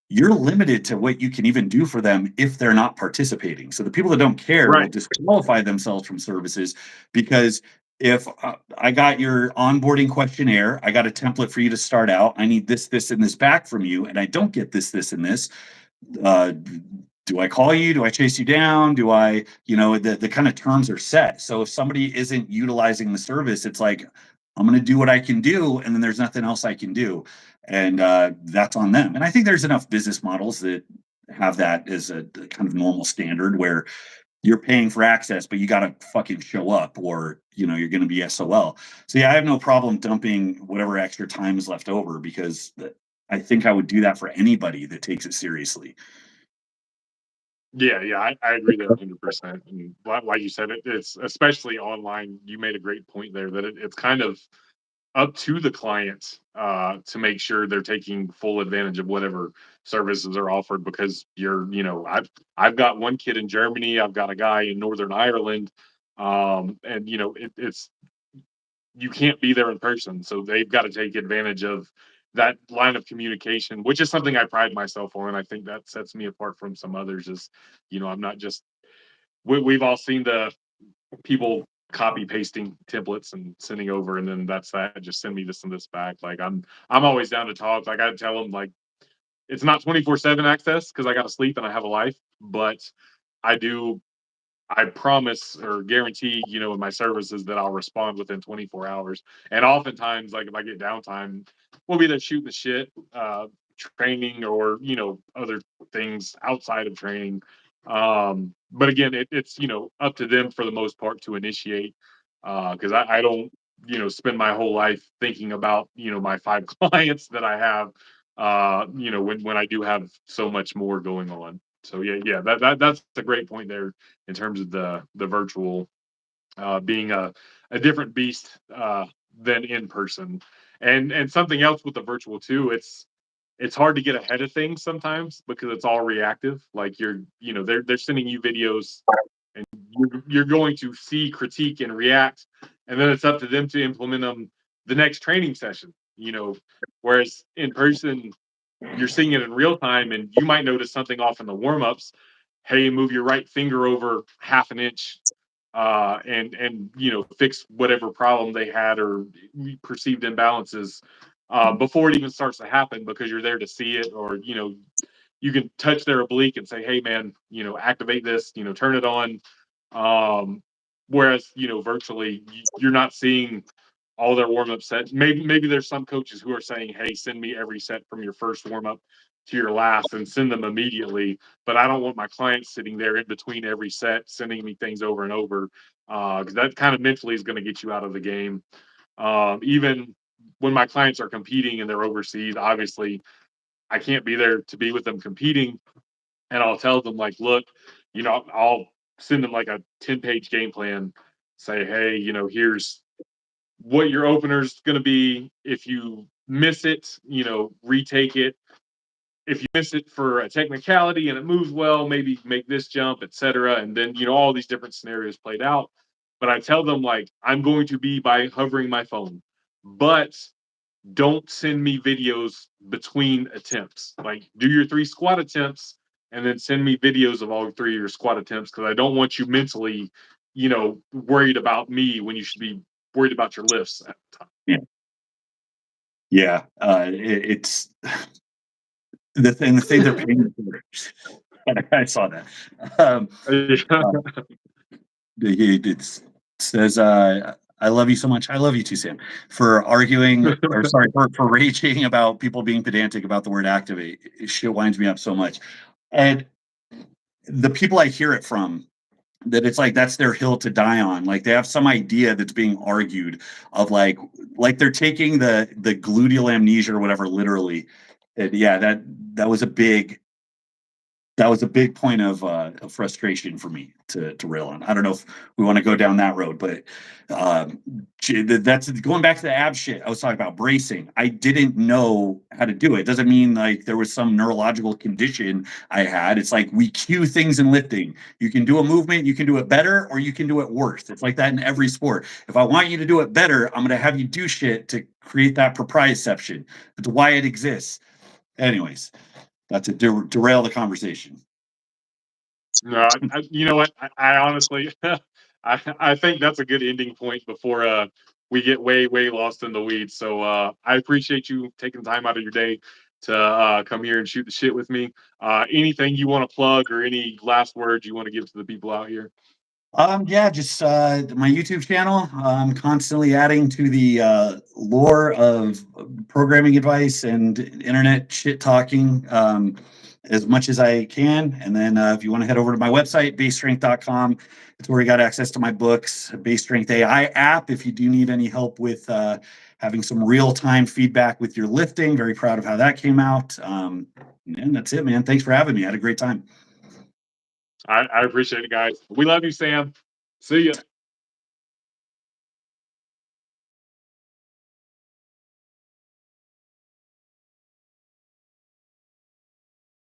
you're limited to what you can even do for them if they're not participating. So the people that don't care will Right. disqualify themselves from services because if I got your onboarding questionnaire, I got a template for you to start out. I need this, this, and this back from you, and I don't get this, this, and this. Uh, do I call you? Do I chase you down? Do I, the kind of terms are set. So if somebody isn't utilizing the service, it's like, I'm going to do what I can do, and then there's nothing else I can do. And that's on them. And I think there's enough business models that have that as a kind of normal standard where you're paying for access, but you got to fucking show up or, you're going to be SOL. So yeah, I have no problem dumping whatever extra time is left over because I think I would do that for anybody that takes it seriously. Yeah, yeah, I agree there 100%. And like you said, it's especially online. You made a great point there that it's kind of up to the client to make sure they're taking full advantage of whatever services are offered. Because I've got one kid in Germany, I've got a guy in Northern Ireland, and it's you can't be there in person, so they've got to take advantage of that line of communication, which is something I pride myself on. I think that sets me apart from some others. Is I'm not just we've all seen the people copy pasting templates and sending over, and then that's that. Just send me this and this back. Like I'm always down to talk. Like I tell them, like it's not 24/7 access because I got to sleep and I have a life, but I do. I promise or guarantee, in my services that I'll respond within 24 hours. And oftentimes, like if I get downtime, we'll be there shooting the shit, training or, other things outside of training. But again, it's, up to them for the most part to initiate. Cause I don't, spend my whole life thinking about, my 5 clients that I have, when I do have so much more going on. So yeah, that's a great point there in terms of the virtual being a different beast than in person. And something else with the virtual too, it's hard to get ahead of things sometimes because it's all reactive. Like they're sending you videos and you're going to see, critique, and react, and then it's up to them to implement them the next training session. Whereas in person you're seeing it in real time and you might notice something off in the warm-ups. Hey, move your right finger over half an inch, and fix whatever problem they had or perceived imbalances before it even starts to happen, because you're there to see it. Or you can touch their oblique and say, hey man, activate this, turn it on. Um, whereas virtually you're not seeing all their warm up sets. Maybe there's some coaches who are saying, "Hey, send me every set from your first warm up to your last, and send them immediately." But I don't want my clients sitting there in between every set, sending me things over and over, because that kind of mentally is going to get you out of the game. Even when my clients are competing and they're overseas, obviously I can't be there to be with them competing, and I'll tell them like, "Look, I'll send them like a 10-page game plan. Say, hey, here's what your opener's going to be. If you miss it, retake it. If you miss it for a technicality and it moves well, maybe make this jump, etc." And then, all these different scenarios played out. But I tell them, like, I'm going to be by hovering my phone, but don't send me videos between attempts. Like, do your 3 squat attempts and then send me videos of all 3 of your squat attempts, because I don't want you mentally, worried about me when you should be worried about your lifts at the time. Yeah. Yeah. It's the thing they're paying for. I saw that. Uh, it says, I love you so much. I love you too, Sam, for arguing, or sorry, for raging about people being pedantic about the word activate. Shit winds me up so much. And the people I hear it from, that it's like that's their hill to die on. Like they have some idea that's being argued of like they're taking the gluteal amnesia or whatever literally. And yeah, that was a big that was a big point of frustration for me to rail on. I don't know if we want to go down that road, but um, that's going back to the ab shit. I was talking about bracing. I didn't know how to do it. Doesn't mean like there was some neurological condition I had. It's like we cue things in lifting. You can do a movement, you can do it better, or you can do it worse. It's like that in every sport. If I want you to do it better, I'm going to have you do shit to create that proprioception. It's why it exists. Anyways, not to derail the conversation. No, you know what? I honestly, I think that's a good ending point before we get way lost in the weeds. So I appreciate you taking time out of your day to come here and shoot the shit with me. Anything you want to plug or any last words you want to give to the people out here? Yeah, just my YouTube channel. I'm constantly adding to the lore of programming advice and internet shit talking as much as I can. And then if you want to head over to my website, basestrength.com, it's where you got access to my books, Base Strength AI app. If you do need any help with having some real time feedback with your lifting, very proud of how that came out. And that's it, man. Thanks for having me. I had a great time. I appreciate it, guys. We love you, Sam. See ya.